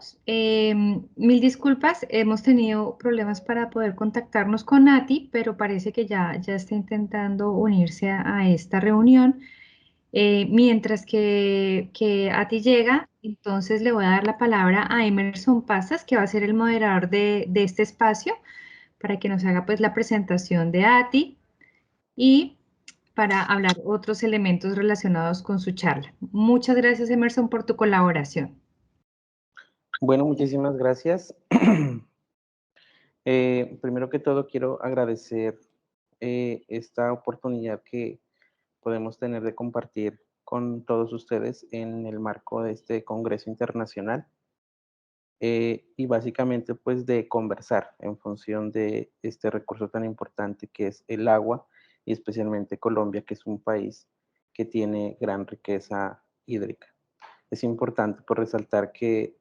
todos. Mil disculpas, hemos tenido problemas para poder contactarnos con Nati, pero parece que ya está intentando unirse a esta reunión. Mientras que Ati llega, entonces le voy a dar la palabra a Emerson Pasas, que va a ser el moderador de este espacio, para que nos haga pues la presentación de Ati y para hablar otros elementos relacionados con su charla. Muchas gracias, Emerson, por tu colaboración. Bueno, muchísimas gracias. Primero que todo, quiero agradecer esta oportunidad que podemos tener de compartir con todos ustedes en el marco de este Congreso Internacional y básicamente pues de conversar en función de este recurso tan importante que es el agua y especialmente Colombia, que es un país que tiene gran riqueza hídrica. Es importante por resaltar que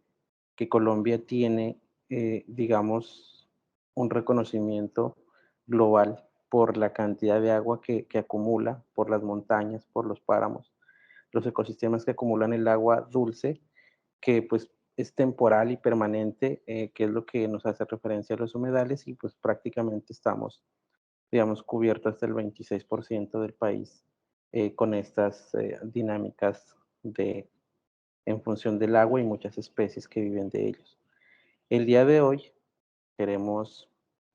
Colombia tiene, digamos, un reconocimiento global por la cantidad de agua que acumula, por las montañas, por los páramos, los ecosistemas que acumulan el agua dulce, que pues es temporal y permanente, que es lo que nos hace referencia a los humedales y pues prácticamente estamos, digamos, cubiertos hasta el 26% del país con estas dinámicas de en función del agua y muchas especies que viven de ellos. El día de hoy queremos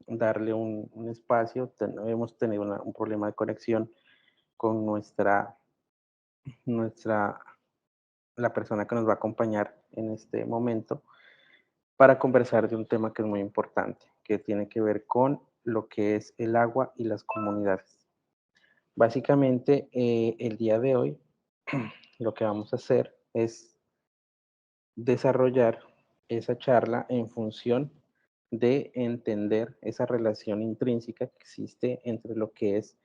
darle un espacio, hemos tenido un problema de conexión con nuestra, la persona que nos va a acompañar en este momento para conversar de un tema que es muy importante, que tiene que ver con lo que es el agua y las comunidades. Básicamente, el día de hoy lo que vamos a hacer es desarrollar esa charla en función de entender esa relación intrínseca que existe entre lo que es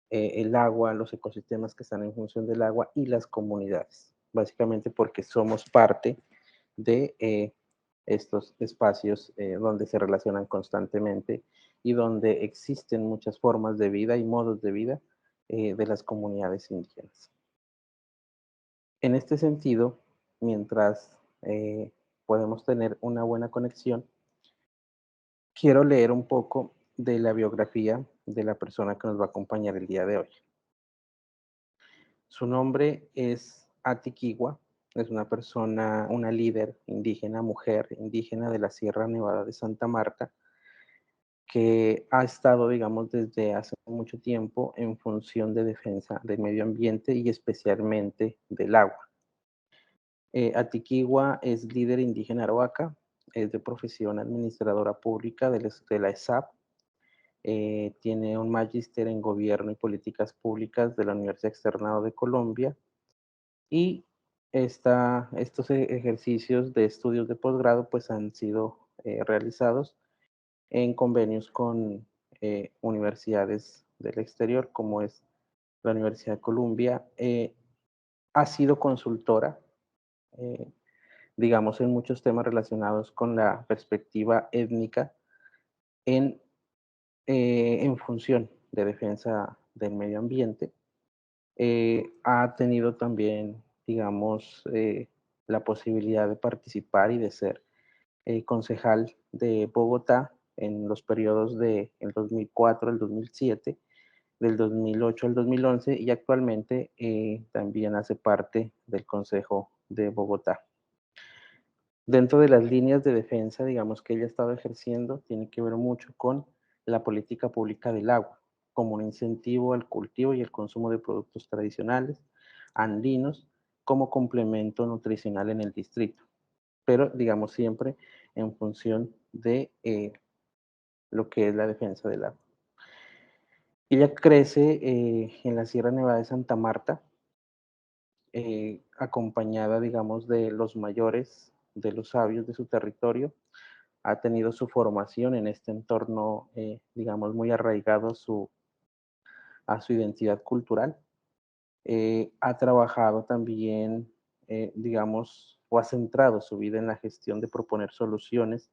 el agua, los ecosistemas que están en función del agua y las comunidades, básicamente porque somos parte de estos espacios donde se relacionan constantemente y donde existen muchas formas de vida y modos de vida de las comunidades indígenas. En este sentido, mientras podemos tener una buena conexión, quiero leer un poco de la biografía de la persona que nos va a acompañar el día de hoy. Su nombre es Atiquigua, es una persona, una líder indígena, mujer indígena de la Sierra Nevada de Santa Marta, que ha estado, digamos, desde hace mucho tiempo en función de defensa del medio ambiente y especialmente del agua. Atiquigua es líder indígena arhuaca, es de profesión administradora pública de la ESAP, tiene un magíster en gobierno y políticas públicas de la Universidad Externado de Colombia y estos ejercicios de estudios de posgrado pues han sido realizados en convenios con universidades del exterior como es la Universidad de Columbia. Ha sido consultora eh, digamos, en muchos temas relacionados con la perspectiva étnica en, en función de defensa del medio ambiente. Ha tenido también, digamos, la posibilidad de participar y de ser concejal de Bogotá en los periodos de el 2004 al 2007, del 2008 al 2011 y actualmente también hace parte del Consejo de Bogotá. Dentro de las líneas de defensa, digamos, que ella ha estado ejerciendo, tiene que ver mucho con la política pública del agua, como un incentivo al cultivo y el consumo de productos tradicionales andinos como complemento nutricional en el distrito, pero digamos siempre en función de lo que es la defensa del agua. Ella crece en la Sierra Nevada de Santa Marta, acompañada, digamos, de los mayores, de los sabios de su territorio, ha tenido su formación en este entorno, digamos, muy arraigado a su identidad cultural. Ha trabajado también, digamos, o ha centrado su vida en la gestión de proponer soluciones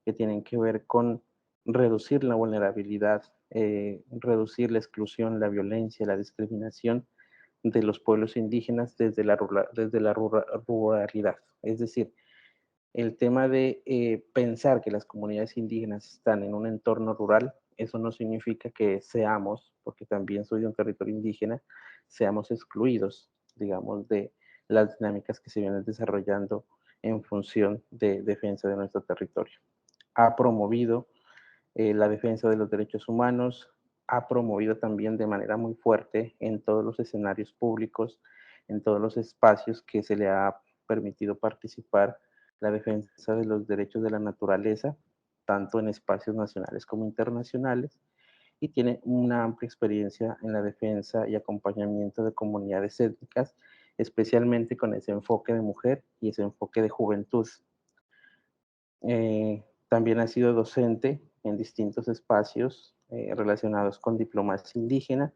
que tienen que ver con reducir la vulnerabilidad, reducir la exclusión, la violencia, la discriminación de los pueblos indígenas desde la ruralidad. Es decir, El tema de pensar que las comunidades indígenas están en un entorno rural, eso no significa que seamos, porque también soy de un territorio indígena, seamos excluidos, digamos, de las dinámicas que se vienen desarrollando en función de defensa de nuestro territorio. Ha promovido la defensa de los derechos humanos, ha promovido también de manera muy fuerte en todos los escenarios públicos, en todos los espacios que se le ha permitido participar, la defensa de los derechos de la naturaleza, tanto en espacios nacionales como internacionales, y tiene una amplia experiencia en la defensa y acompañamiento de comunidades étnicas, especialmente con ese enfoque de mujer y ese enfoque de juventud. También ha sido docente en distintos espacios relacionados con diplomacia indígena,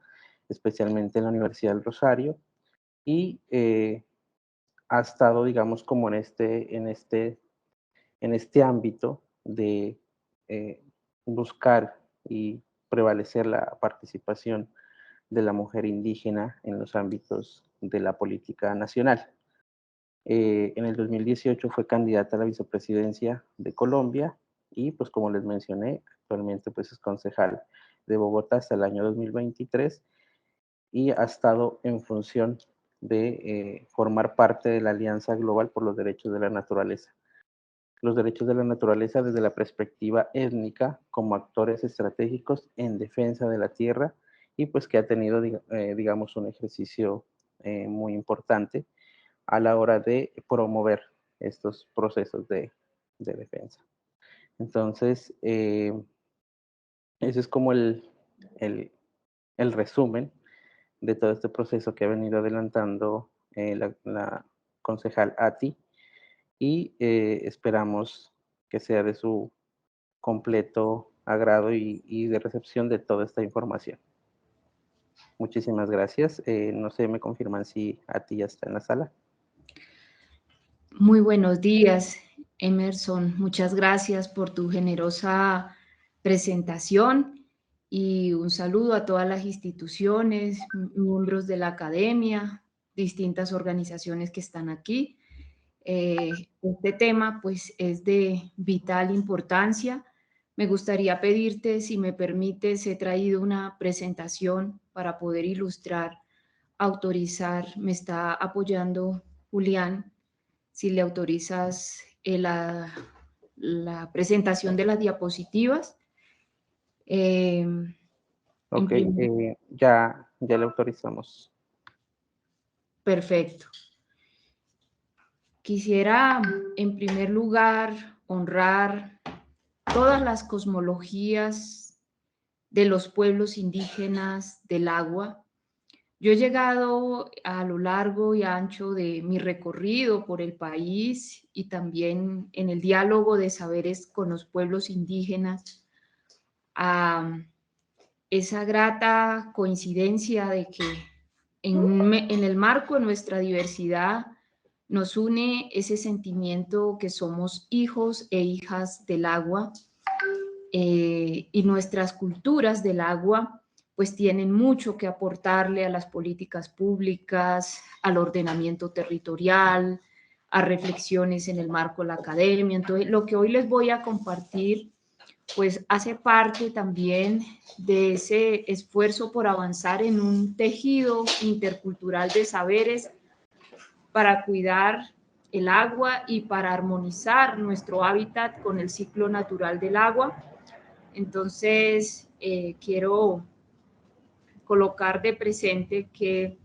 especialmente en la Universidad del Rosario, y ha estado, digamos, como en este ámbito de eh, buscar y prevalecer la participación de la mujer indígena en los ámbitos de la política nacional. En el 2018 fue candidata a la vicepresidencia de Colombia y pues como les mencioné, actualmente pues es concejal de Bogotá hasta el año 2023 y ha estado en función de formar parte de la Alianza Global por los Derechos de la Naturaleza. Los derechos de la naturaleza desde la perspectiva étnica como actores estratégicos en defensa de la tierra y pues que ha tenido, digamos, un ejercicio muy importante a la hora de promover estos procesos de defensa. Entonces, ese es como el, el resumen de todo este proceso que ha venido adelantando la concejal ATI y esperamos que sea de su completo agrado y de recepción de toda esta información. Muchísimas gracias. No sé, me confirman si ATI ya está en la sala. Muy buenos días, Emerson. Muchas gracias por tu generosa presentación y un saludo a todas las instituciones, miembros de la academia, distintas organizaciones que están aquí. Este tema pues es de vital importancia. Me gustaría pedirte, si me permites, he traído una presentación para poder ilustrar, autorizar. Me está apoyando Julián, si le autorizas la presentación de las diapositivas. Ok, ya le autorizamos. Perfecto. Quisiera, en primer lugar, honrar todas las cosmologías de los pueblos indígenas del agua. Yo he llegado a lo largo y ancho de mi recorrido por el país y también en el diálogo de saberes con los pueblos indígenas a esa grata coincidencia de que en el marco de nuestra diversidad nos une ese sentimiento que somos hijos e hijas del agua, y nuestras culturas del agua pues tienen mucho que aportarle a las políticas públicas, al ordenamiento territorial, a reflexiones en el marco de la academia. Entonces, lo que hoy les voy a compartir pues hace parte también de ese esfuerzo por avanzar en un tejido intercultural de saberes para cuidar el agua y para armonizar nuestro hábitat con el ciclo natural del agua. Entonces, quiero colocar de presente que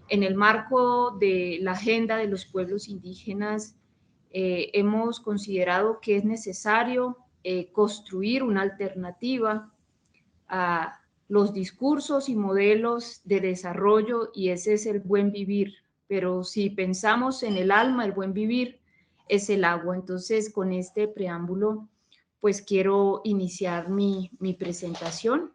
en el marco de la agenda de los pueblos indígenas hemos considerado que es necesario construir una alternativa a los discursos y modelos de desarrollo, y ese es el buen vivir. Pero si pensamos en el alma, el buen vivir es el agua. Entonces, con este preámbulo, pues quiero iniciar mi presentación.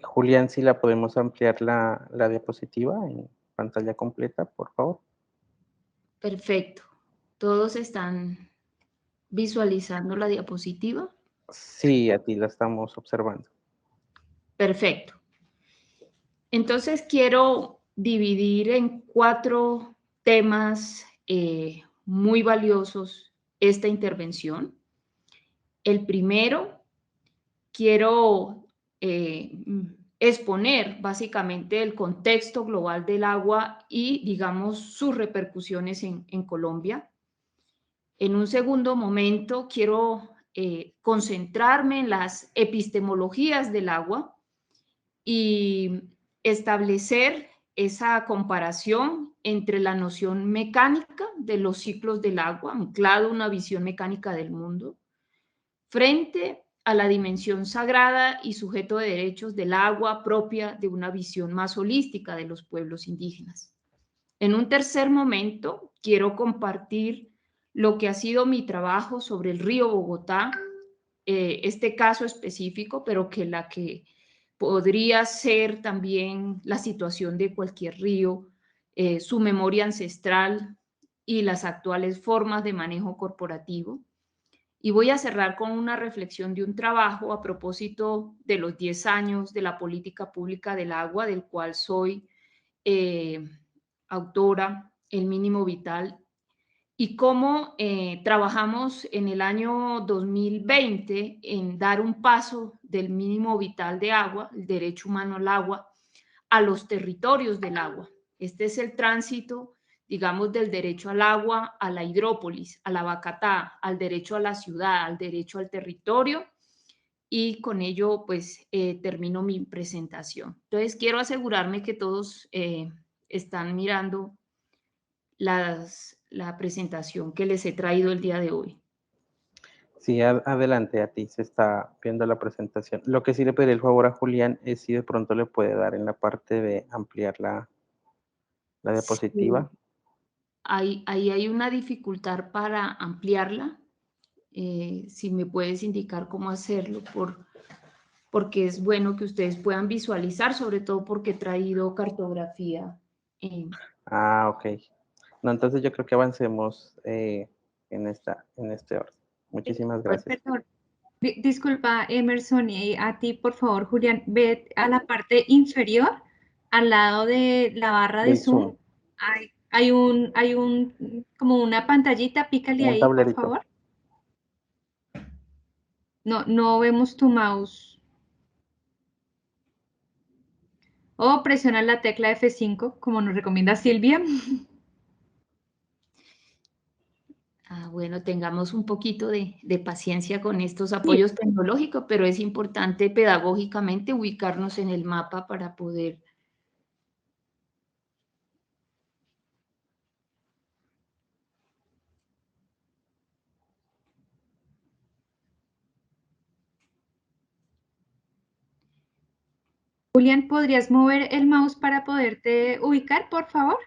Julián, si la podemos ampliar la diapositiva en pantalla completa, por favor. Perfecto. ¿Todos están visualizando la diapositiva? Sí, a ti la estamos observando. Perfecto. Entonces quiero dividir en 4 temas muy valiosos esta intervención. El primero, quiero exponer básicamente el contexto global del agua y, digamos, sus repercusiones en Colombia. En un segundo momento, quiero concentrarme en las epistemologías del agua y establecer esa comparación entre la noción mecánica de los ciclos del agua, anclado una visión mecánica del mundo, frente a la dimensión sagrada y sujeto de derechos del agua propia de una visión más holística de los pueblos indígenas. En un tercer momento, quiero compartir lo que ha sido mi trabajo sobre el río Bogotá, este caso específico, pero que la que podría ser también la situación de cualquier río, su memoria ancestral y las actuales formas de manejo corporativo. Y voy a cerrar con una reflexión de un trabajo a propósito de los 10 años de la política pública del agua, del cual soy autora, El Mínimo Vital, y cómo trabajamos en el año 2020 en dar un paso del mínimo vital de agua, el derecho humano al agua, a los territorios del agua. Este es el tránsito, digamos, del derecho al agua a la hidrópolis, a la Bacatá, al derecho a la ciudad, al derecho al territorio. Y con ello, pues, termino mi presentación. Entonces, quiero asegurarme que todos están mirando la presentación que les he traído el día de hoy. Sí, adelante, a ti se está viendo la presentación. Lo que sí le pediré el favor a Julián es si de pronto le puede dar en la parte de ampliar la Sí, diapositiva. ahí hay una dificultad para ampliarla. Si me puedes indicar cómo hacerlo, porque es bueno que ustedes puedan visualizar, sobre todo porque he traído cartografía. Ah, ok. No, entonces yo creo que avancemos en este orden. Muchísimas gracias. Perdón, disculpa, Emerson, y a ti, por favor, Julián, ve a la parte inferior, al lado de la barra de Del Zoom, Zoom, hay un, como una pantallita, pícale como un ahí, por tablerito. favor. No, no vemos tu mouse. O presiona la tecla F5, como nos recomienda Silvia. Bueno, tengamos un poquito de paciencia con estos Sí, apoyos tecnológicos, pero es importante pedagógicamente ubicarnos en el mapa para poder. Julián, ¿podrías mover el mouse para poderte ubicar, por favor?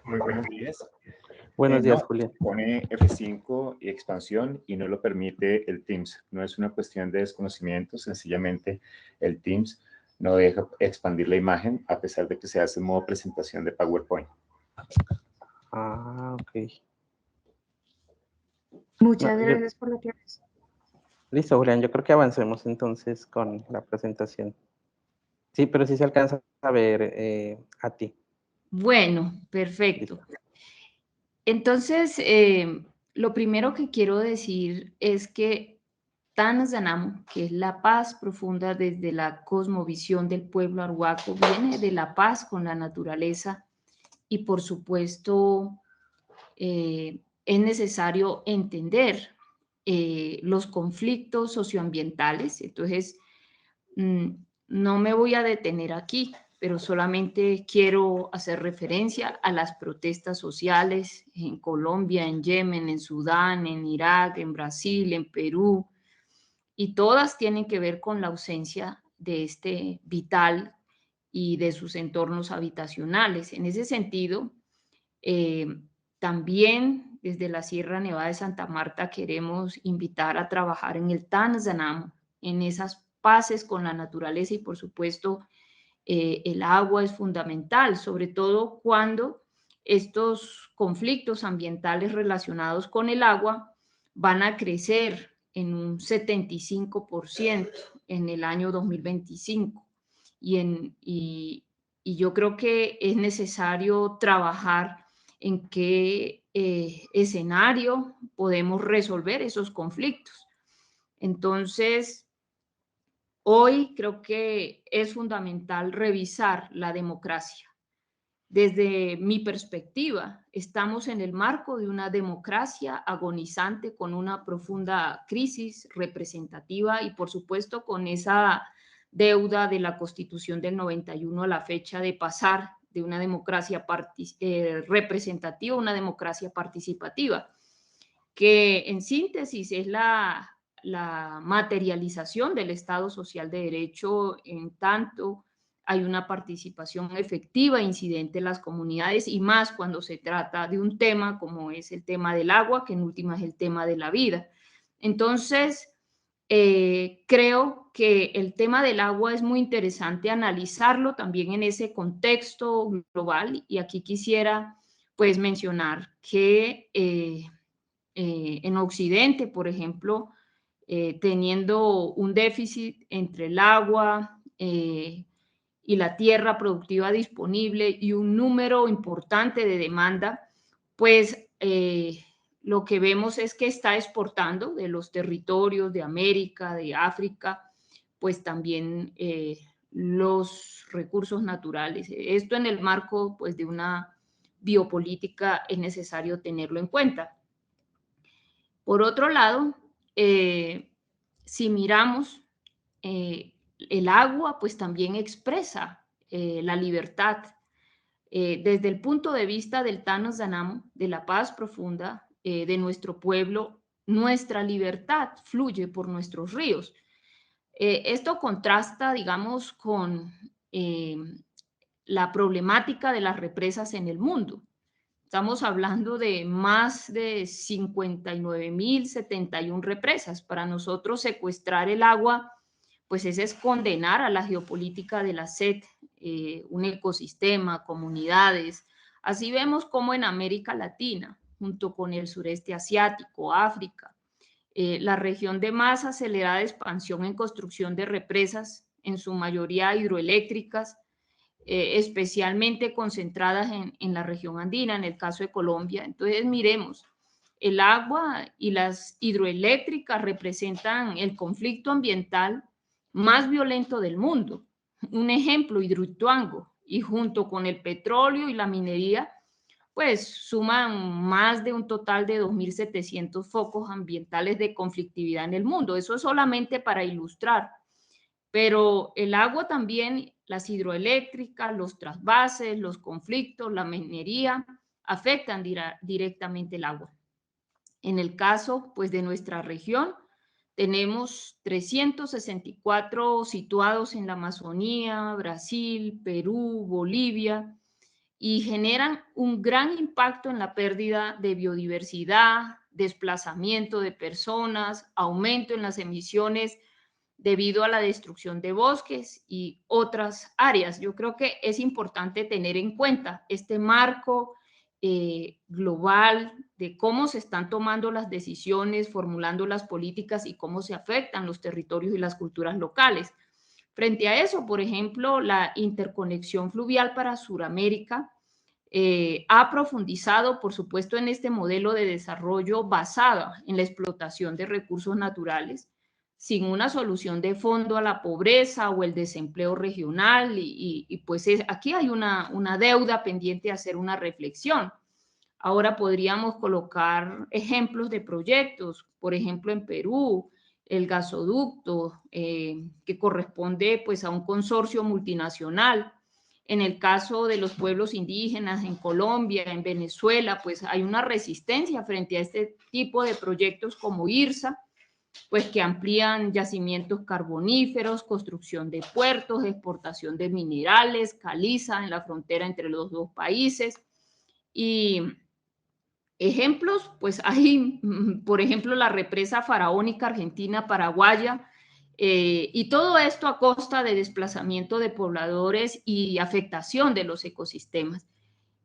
Muy buenos días. Buenos días, No, Julián. pone F5 y expansión y no lo permite el Teams. No es una cuestión de desconocimiento, sencillamente el Teams no deja expandir la imagen a pesar de que se hace en modo presentación de PowerPoint. Ah, ok. Muchas No, gracias por la aclaración. listo, Julián, yo creo que avancemos entonces con la presentación. Sí, pero sí se alcanza a ver a ti. Bueno, perfecto. Listo. Entonces, lo primero que quiero decir es que Tanzanamo, que es la paz profunda desde la cosmovisión del pueblo arhuaco, viene de la paz con la naturaleza y, por supuesto, es necesario entender los conflictos socioambientales. Entonces, no me voy a detener aquí, pero solamente quiero hacer referencia a las protestas sociales en Colombia, en Yemen, en Sudán, en Irak, en Brasil, en Perú, y todas tienen que ver con la ausencia de este vital y de sus entornos habitacionales. En ese sentido, eh, también desde la Sierra Nevada de Santa Marta queremos invitar a trabajar en el Tanzanamo, en esas paces con la naturaleza y, por supuesto, el agua es fundamental, sobre todo cuando estos conflictos ambientales relacionados con el agua van a crecer en un 75% en el año 2025. Y yo creo que es necesario trabajar en qué escenario podemos resolver esos conflictos. Entonces, hoy creo que es fundamental revisar la democracia. Desde mi perspectiva, estamos en el marco de una democracia agonizante con una profunda crisis representativa y, por supuesto, con esa deuda de la Constitución del 91 a la fecha de pasar de una democracia representativa a una democracia participativa, que en síntesis es la materialización del Estado social de derecho, en tanto hay una participación efectiva e incidente en las comunidades, y más cuando se trata de un tema como es el tema del agua, que en última es el tema de la vida. Entonces, creo que el tema del agua es muy interesante analizarlo también en ese contexto global, y aquí quisiera pues mencionar que en Occidente, por ejemplo, teniendo un déficit entre el agua y la tierra productiva disponible y un número importante de demanda, pues lo que vemos es que está exportando de los territorios de América, de África, pues también los recursos naturales. Esto en el marco pues de una biopolítica es necesario tenerlo en cuenta. Por otro lado, si miramos el agua, pues también expresa la libertad. Desde el punto de vista del Thanos Danamo, de la paz profunda de nuestro pueblo, nuestra libertad fluye por nuestros ríos. Esto contrasta, digamos, con la problemática de las represas en el mundo. Estamos hablando de más de 59.071 represas. Para nosotros secuestrar el agua, pues ese es condenar a la geopolítica de la sed, un ecosistema, comunidades. Así vemos como en América Latina, junto con el sureste asiático, África, la región de más acelerada expansión en construcción de represas, en su mayoría hidroeléctricas, especialmente concentradas en la región andina, en el caso de Colombia. Entonces, miremos, el agua y las hidroeléctricas representan el conflicto ambiental más violento del mundo. Un ejemplo, Hidroituango, y junto con el petróleo y la minería, pues suman más de un total de 2.700 focos ambientales de conflictividad en el mundo. Eso es solamente para ilustrar. Pero el agua también, las hidroeléctricas, los trasvases, los conflictos, la minería, afectan directamente el agua. En el caso, pues, de nuestra región, tenemos 364 situados en la Amazonía, Brasil, Perú, Bolivia, y generan un gran impacto en la pérdida de biodiversidad, desplazamiento de personas, aumento en las emisiones debido a la destrucción de bosques y otras áreas. Yo creo que es importante tener en cuenta este marco global de cómo se están tomando las decisiones, formulando las políticas y cómo se afectan los territorios y las culturas locales. Frente a eso, por ejemplo, la interconexión fluvial para Sudamérica ha profundizado, por supuesto, en este modelo de desarrollo basado en la explotación de recursos naturales, sin una solución de fondo a la pobreza o el desempleo regional, y pues aquí hay una deuda pendiente de hacer una reflexión. Ahora podríamos colocar ejemplos de proyectos, por ejemplo en Perú, el gasoducto que corresponde pues a un consorcio multinacional. En el caso de los pueblos indígenas en Colombia, en Venezuela, pues hay una resistencia frente a este tipo de proyectos como IRSA, pues que amplían yacimientos carboníferos, construcción de puertos, exportación de minerales, caliza en la frontera entre los dos países. Y ejemplos, pues hay, por ejemplo, la represa faraónica argentina paraguaya, Y todo esto a costa de desplazamiento de pobladores y afectación de los ecosistemas.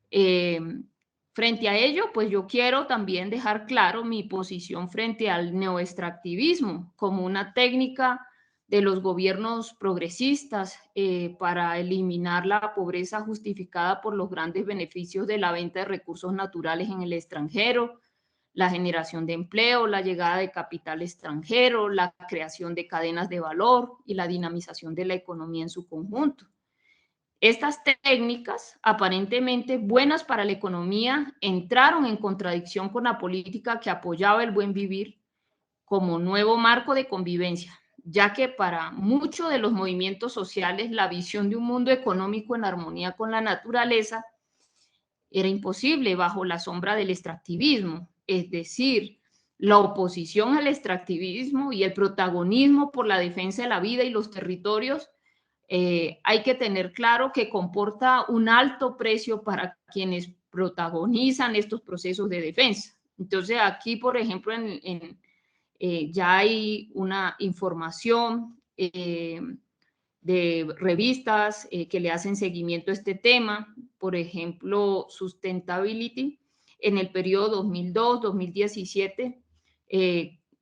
Frente a ello, pues yo quiero también dejar claro mi posición frente al neoextractivismo como una técnica de los gobiernos progresistas para eliminar la pobreza justificada por los grandes beneficios de la venta de recursos naturales en el extranjero, la generación de empleo, la llegada de capital extranjero, la creación de cadenas de valor y la dinamización de la economía en su conjunto. Estas técnicas, aparentemente buenas para la economía, entraron en contradicción con la política que apoyaba el buen vivir como nuevo marco de convivencia, ya que para muchos de los movimientos sociales la visión de un mundo económico en armonía con la naturaleza era imposible bajo la sombra del extractivismo, es decir, la oposición al extractivismo y el protagonismo por la defensa de la vida y los territorios. Hay que tener claro que comporta un alto precio para quienes protagonizan estos procesos de defensa. Entonces, aquí, por ejemplo, ya hay una información de revistas que le hacen seguimiento a este tema, por ejemplo, Sustainability, en el periodo 2002-2017,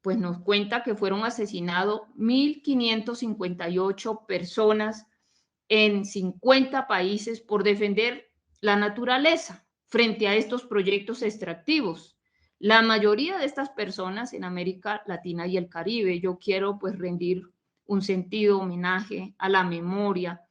pues nos cuenta que fueron asesinados 1.558 personas en 50 países por defender la naturaleza frente a estos proyectos extractivos. La mayoría de estas personas en América Latina y el Caribe. Yo quiero pues rendir un sentido homenaje a la memoria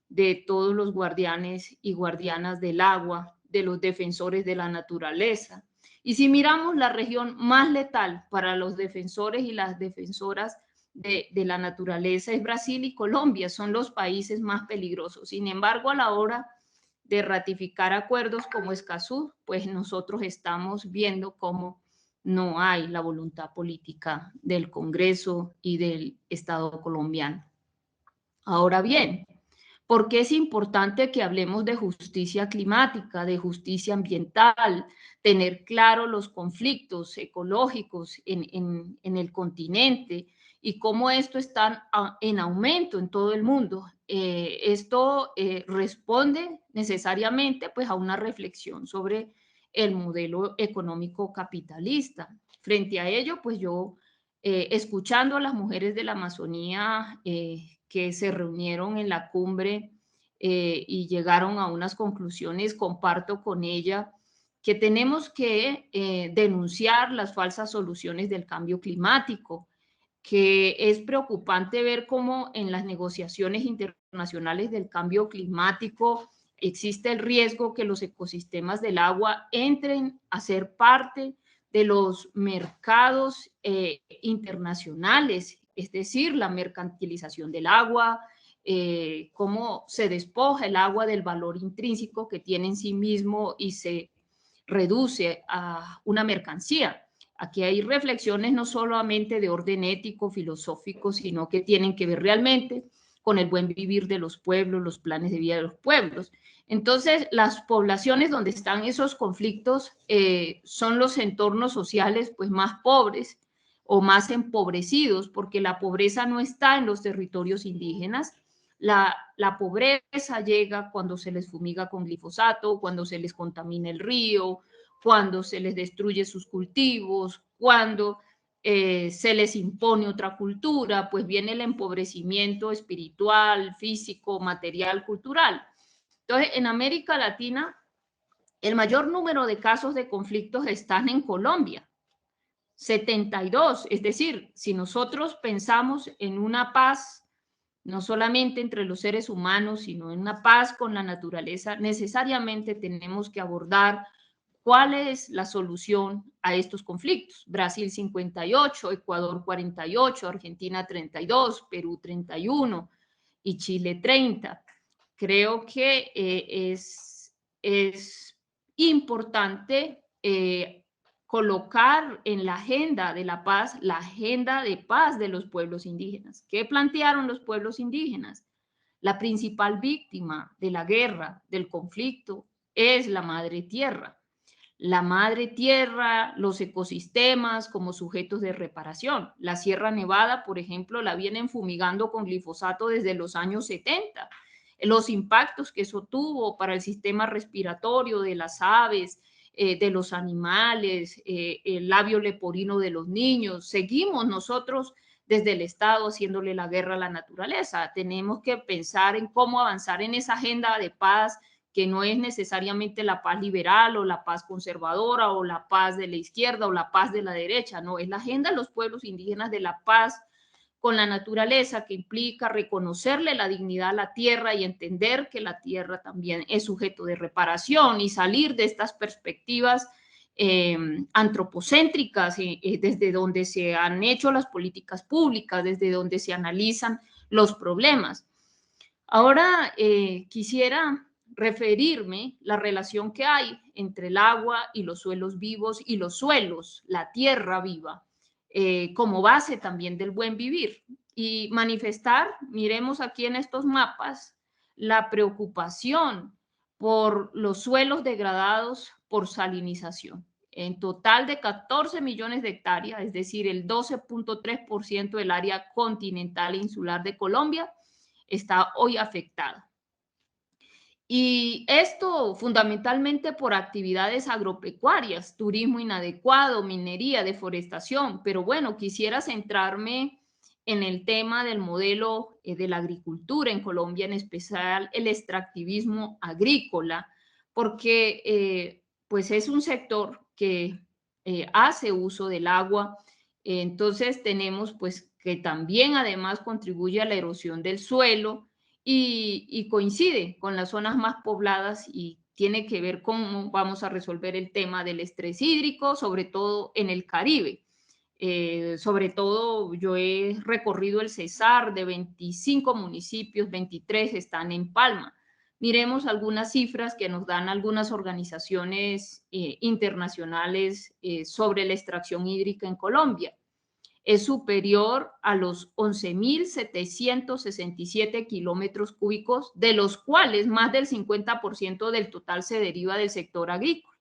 de todos los guardianes y guardianas del agua, de los defensores de la naturaleza. Y si miramos la región más letal para los defensores y las defensoras de la naturaleza es Brasil y Colombia, son los países más peligrosos. Sin embargo, a la hora de ratificar acuerdos como Escazú, pues nosotros estamos viendo cómo no hay la voluntad política del Congreso y del Estado colombiano. Ahora bien, ¿por qué es importante que hablemos de justicia climática, de justicia ambiental, tener claro los conflictos ecológicos en el continente y cómo esto está en aumento en todo el mundo? Esto responde necesariamente pues, a una reflexión sobre el modelo económico capitalista. Frente a ello, pues yo, escuchando a las mujeres de la Amazonía que se reunieron en la cumbre y llegaron a unas conclusiones, comparto con ella que tenemos que denunciar las falsas soluciones del cambio climático, que es preocupante ver cómo en las negociaciones internacionales del cambio climático existe el riesgo que los ecosistemas del agua entren a ser parte de los mercados internacionales, es decir, la mercantilización del agua, cómo se despoja el agua del valor intrínseco que tiene en sí mismo y se reduce a una mercancía. Aquí hay reflexiones no solamente de orden ético, filosófico, sino que tienen que ver realmente con el buen vivir de los pueblos, los planes de vida de los pueblos. Entonces, las poblaciones donde están esos conflictos son los entornos sociales pues, más pobres o más empobrecidos, porque la pobreza no está en los territorios indígenas. La pobreza llega cuando se les fumiga con glifosato, cuando se les contamina el río, cuando se les destruye sus cultivos, cuando se les impone otra cultura, pues viene el empobrecimiento espiritual, físico, material, cultural. Entonces, en América Latina, el mayor número de casos de conflictos están en Colombia, 72. Es decir, si nosotros pensamos en una paz, no solamente entre los seres humanos, sino en una paz con la naturaleza, necesariamente tenemos que abordar cuál es la solución a estos conflictos. Brasil 58, Ecuador 48, Argentina 32, Perú 31 y Chile 30. Creo que es importante colocar en la agenda de la paz, la agenda de paz de los pueblos indígenas. ¿Qué plantearon los pueblos indígenas? La principal víctima de la guerra, del conflicto, es la madre tierra. la madre tierra, los ecosistemas como sujetos de reparación. La Sierra Nevada, por ejemplo, la vienen fumigando con glifosato desde los años 70. Los impactos que eso tuvo para el sistema respiratorio de las aves, de los animales, el labio leporino de los niños. Seguimos nosotros desde el Estado haciéndole la guerra a la naturaleza. Tenemos que pensar en cómo avanzar en esa agenda de paz, que no es necesariamente la paz liberal o la paz conservadora o la paz de la izquierda o la paz de la derecha, no, es la agenda de los pueblos indígenas de la paz con la naturaleza, que implica reconocerle la dignidad a la tierra y entender que la tierra también es sujeto de reparación y salir de estas perspectivas antropocéntricas, desde donde se han hecho las políticas públicas, desde donde se analizan los problemas. Ahora quisiera referirme la relación que hay entre el agua y los suelos vivos y los suelos, la tierra viva, como base también del buen vivir. Y manifestar, miremos aquí en estos mapas, la preocupación por los suelos degradados por salinización. En total de 14 millones de hectáreas, es decir, el 12.3% del área continental e insular de Colombia, está hoy afectada. Y esto fundamentalmente por actividades agropecuarias, turismo inadecuado, minería, deforestación. Pero bueno, quisiera centrarme en el tema del modelo de la agricultura en Colombia, en especial el extractivismo agrícola, porque pues es un sector que hace uso del agua. Entonces tenemos pues que también además contribuye a la erosión del suelo, y coincide con las zonas más pobladas y tiene que ver cómo vamos a resolver el tema del estrés hídrico, sobre todo en el Caribe. Sobre todo yo he recorrido el Cesar de 25 municipios, 23 están en Palma. Miremos algunas cifras que nos dan algunas organizaciones internacionales sobre la extracción hídrica en Colombia. Es superior a los 11.767 kilómetros cúbicos, de los cuales más del 50% del total se deriva del sector agrícola.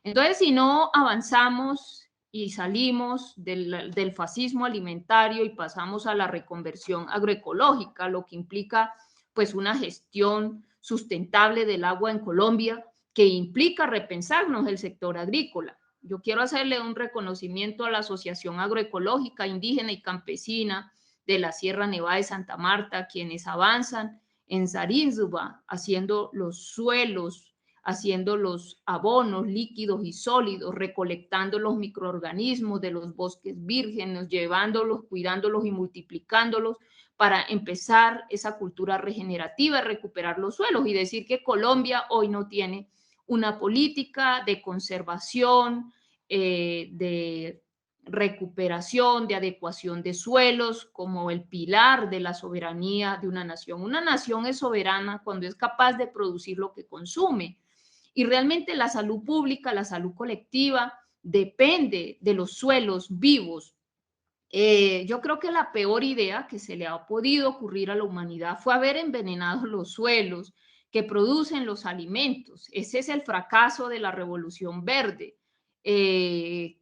Entonces, si no avanzamos y salimos del fascismo alimentario y pasamos a la reconversión agroecológica, lo que implica pues una gestión sustentable del agua en Colombia, que implica repensarnos el sector agrícola. Yo quiero hacerle un reconocimiento a la Asociación Agroecológica Indígena y Campesina de la Sierra Nevada de Santa Marta, quienes avanzan en Sarinzuba, haciendo los suelos, haciendo los abonos líquidos y sólidos, recolectando los microorganismos de los bosques vírgenes, llevándolos, cuidándolos y multiplicándolos para empezar esa cultura regenerativa, recuperar los suelos y decir que Colombia hoy no tiene una política de conservación, de recuperación, de adecuación de suelos como el pilar de la soberanía de una nación. Una nación es soberana cuando es capaz de producir lo que consume. Y realmente la salud pública, la salud colectiva, depende de los suelos vivos. Yo creo que la peor idea que se le ha podido ocurrir a la humanidad fue haber envenenado los suelos que producen los alimentos. Ese es el fracaso de la revolución verde,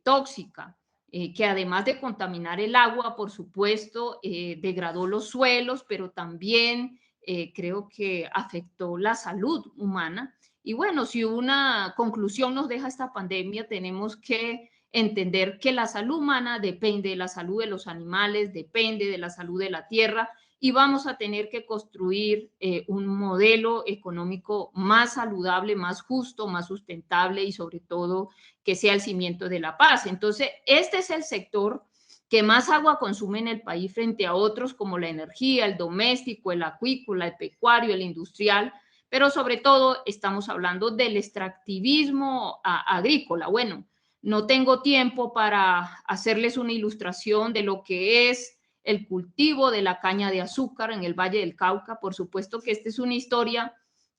tóxica, que además de contaminar el agua, por supuesto, degradó los suelos, pero también creo que afectó la salud humana. Y bueno, si una conclusión nos deja esta pandemia, tenemos que entender que la salud humana depende de la salud de los animales, depende de la salud de la tierra, y vamos a tener que construir un modelo económico más saludable, más justo, más sustentable y sobre todo que sea el cimiento de la paz. Entonces, este es el sector que más agua consume en el país frente a otros como la energía, el doméstico, el acuícola, el pecuario, el industrial, pero sobre todo estamos hablando del extractivismo agrícola. Bueno, no tengo tiempo para hacerles una ilustración de lo que es el cultivo de la caña de azúcar en el Valle del Cauca. Por supuesto que esta es una historia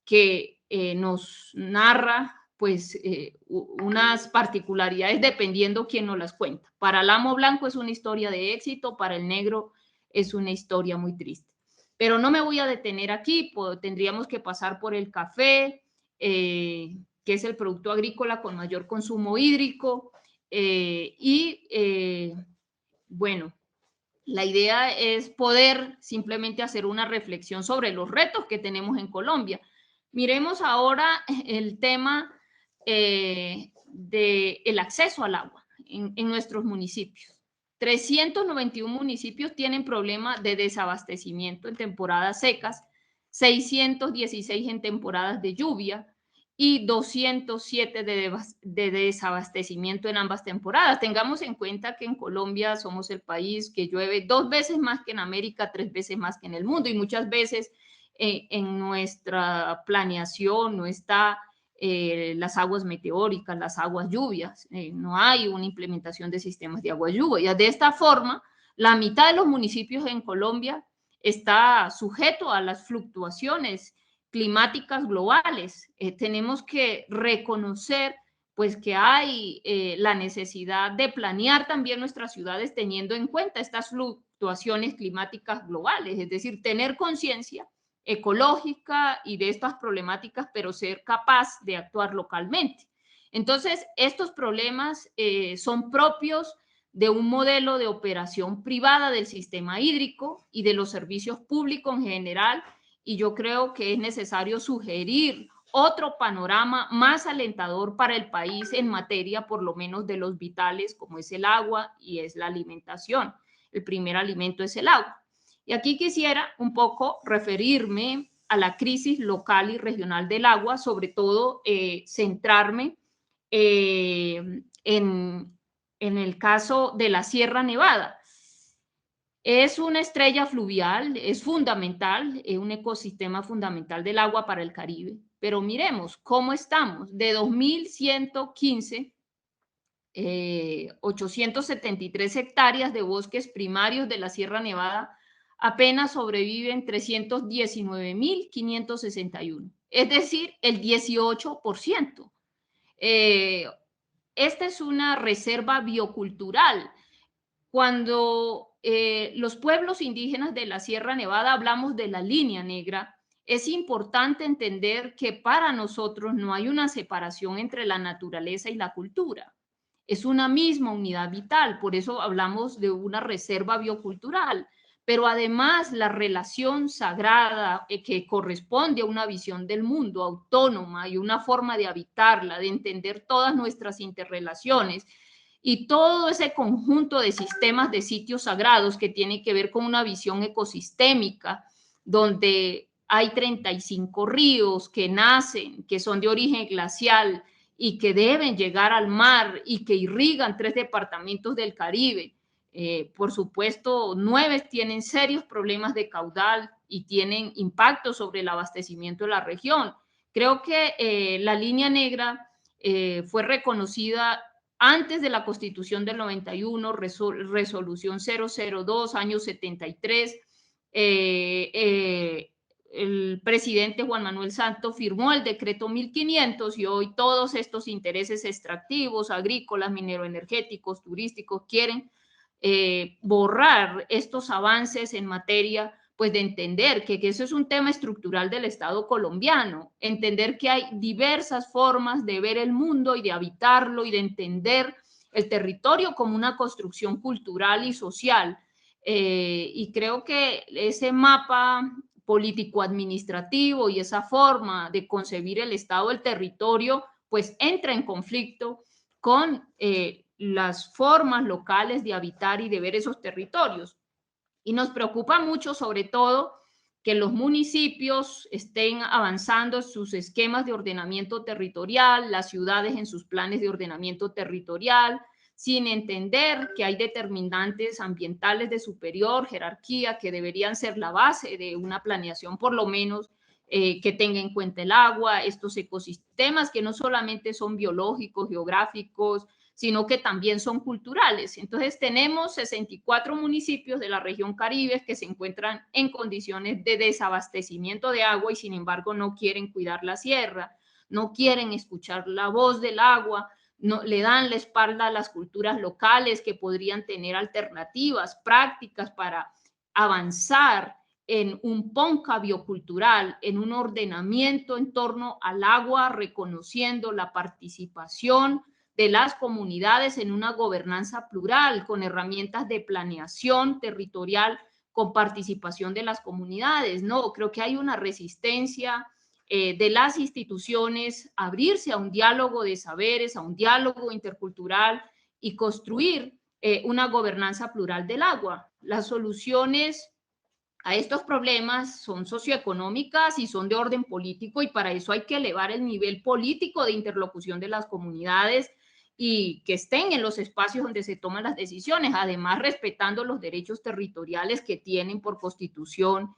que nos narra pues unas particularidades dependiendo quién nos las cuenta. Para el amo blanco es una historia de éxito, para el negro es una historia muy triste. Pero no me voy a detener aquí, tendríamos que pasar por el café, que es el producto agrícola con mayor consumo hídrico. Bueno, la idea es poder simplemente hacer una reflexión sobre los retos que tenemos en Colombia. Miremos ahora el tema del acceso al agua en nuestros municipios. 391 municipios tienen problemas de desabastecimiento en temporadas secas, 616 en temporadas de lluvia y 207 de desabastecimiento en ambas temporadas. Tengamos en cuenta que en Colombia somos el país que llueve 2 veces más que en América, 3 veces más que en el mundo, y muchas veces en nuestra planeación no está las aguas meteóricas, las aguas lluvias, no hay una implementación de sistemas de agua lluvia. De esta forma, la mitad de los municipios en Colombia está sujeto a las fluctuaciones climáticas globales. Tenemos que reconocer pues que hay la necesidad de planear también nuestras ciudades teniendo en cuenta estas fluctuaciones climáticas globales, es decir, tener conciencia ecológica y de estas problemáticas, pero ser capaz de actuar localmente. Entonces, estos problemas son propios de un modelo de operación privada del sistema hídrico y de los servicios públicos en general, y yo creo que es necesario sugerir otro panorama más alentador para el país en materia, por lo menos, de los vitales, como es el agua y es la alimentación. El primer alimento es el agua. Y aquí quisiera un poco referirme a la crisis local y regional del agua, sobre todo centrarme en el caso de la Sierra Nevada. Es una estrella fluvial, es fundamental, es un ecosistema fundamental del agua para el Caribe. Pero miremos cómo estamos. De 2115, 873 hectáreas de bosques primarios de la Sierra Nevada, apenas sobreviven 319.561, es decir, el 18%. Esta es una reserva biocultural. Cuando los pueblos indígenas de la Sierra Nevada hablamos de la línea negra, es importante entender que para nosotros no hay una separación entre la naturaleza y la cultura. Es una misma unidad vital, por eso hablamos de una reserva biocultural, pero además la relación sagrada que corresponde a una visión del mundo autónoma y una forma de habitarla, de entender todas nuestras interrelaciones y todo ese conjunto de sistemas de sitios sagrados que tiene que ver con una visión ecosistémica, donde hay 35 ríos que nacen, que son de origen glacial y que deben llegar al mar y que irrigan 3 departamentos del Caribe. Por supuesto, 9 tienen serios problemas de caudal y tienen impacto sobre el abastecimiento de la región. Creo que la línea negra fue reconocida antes de la Constitución del 91, resolución 002, año 73. El presidente Juan Manuel Santos firmó el decreto 1500 y hoy todos estos intereses extractivos, agrícolas, mineroenergéticos, turísticos, quieren borrar estos avances en materia pues de entender que eso es un tema estructural del Estado colombiano, entender que hay diversas formas de ver el mundo y de habitarlo y de entender el territorio como una construcción cultural y social. Y creo que ese mapa político-administrativo y esa forma de concebir el Estado del territorio, pues entra en conflicto con las formas locales de habitar y de ver esos territorios. Y nos preocupa mucho, sobre todo, que los municipios estén avanzando en sus esquemas de ordenamiento territorial, las ciudades en sus planes de ordenamiento territorial, sin entender que hay determinantes ambientales de superior jerarquía que deberían ser la base de una planeación, por lo menos, que tenga en cuenta el agua, estos ecosistemas que no solamente son biológicos, geográficos, sino que también son culturales. Entonces tenemos 64 municipios de la región Caribe que se encuentran en condiciones de desabastecimiento de agua y sin embargo no quieren cuidar la sierra, no quieren escuchar la voz del agua, no, le dan la espalda a las culturas locales que podrían tener alternativas prácticas para avanzar en un PONCA biocultural, en un ordenamiento en torno al agua, reconociendo la participación de las comunidades en una gobernanza plural, con herramientas de planeación territorial, con participación de las comunidades. No, creo que hay una resistencia de las instituciones a abrirse a un diálogo de saberes, a un diálogo intercultural y construir una gobernanza plural del agua. Las soluciones a estos problemas son socioeconómicas y son de orden político, y para eso hay que elevar el nivel político de interlocución de las comunidades y que estén en los espacios donde se toman las decisiones, además respetando los derechos territoriales que tienen por constitución,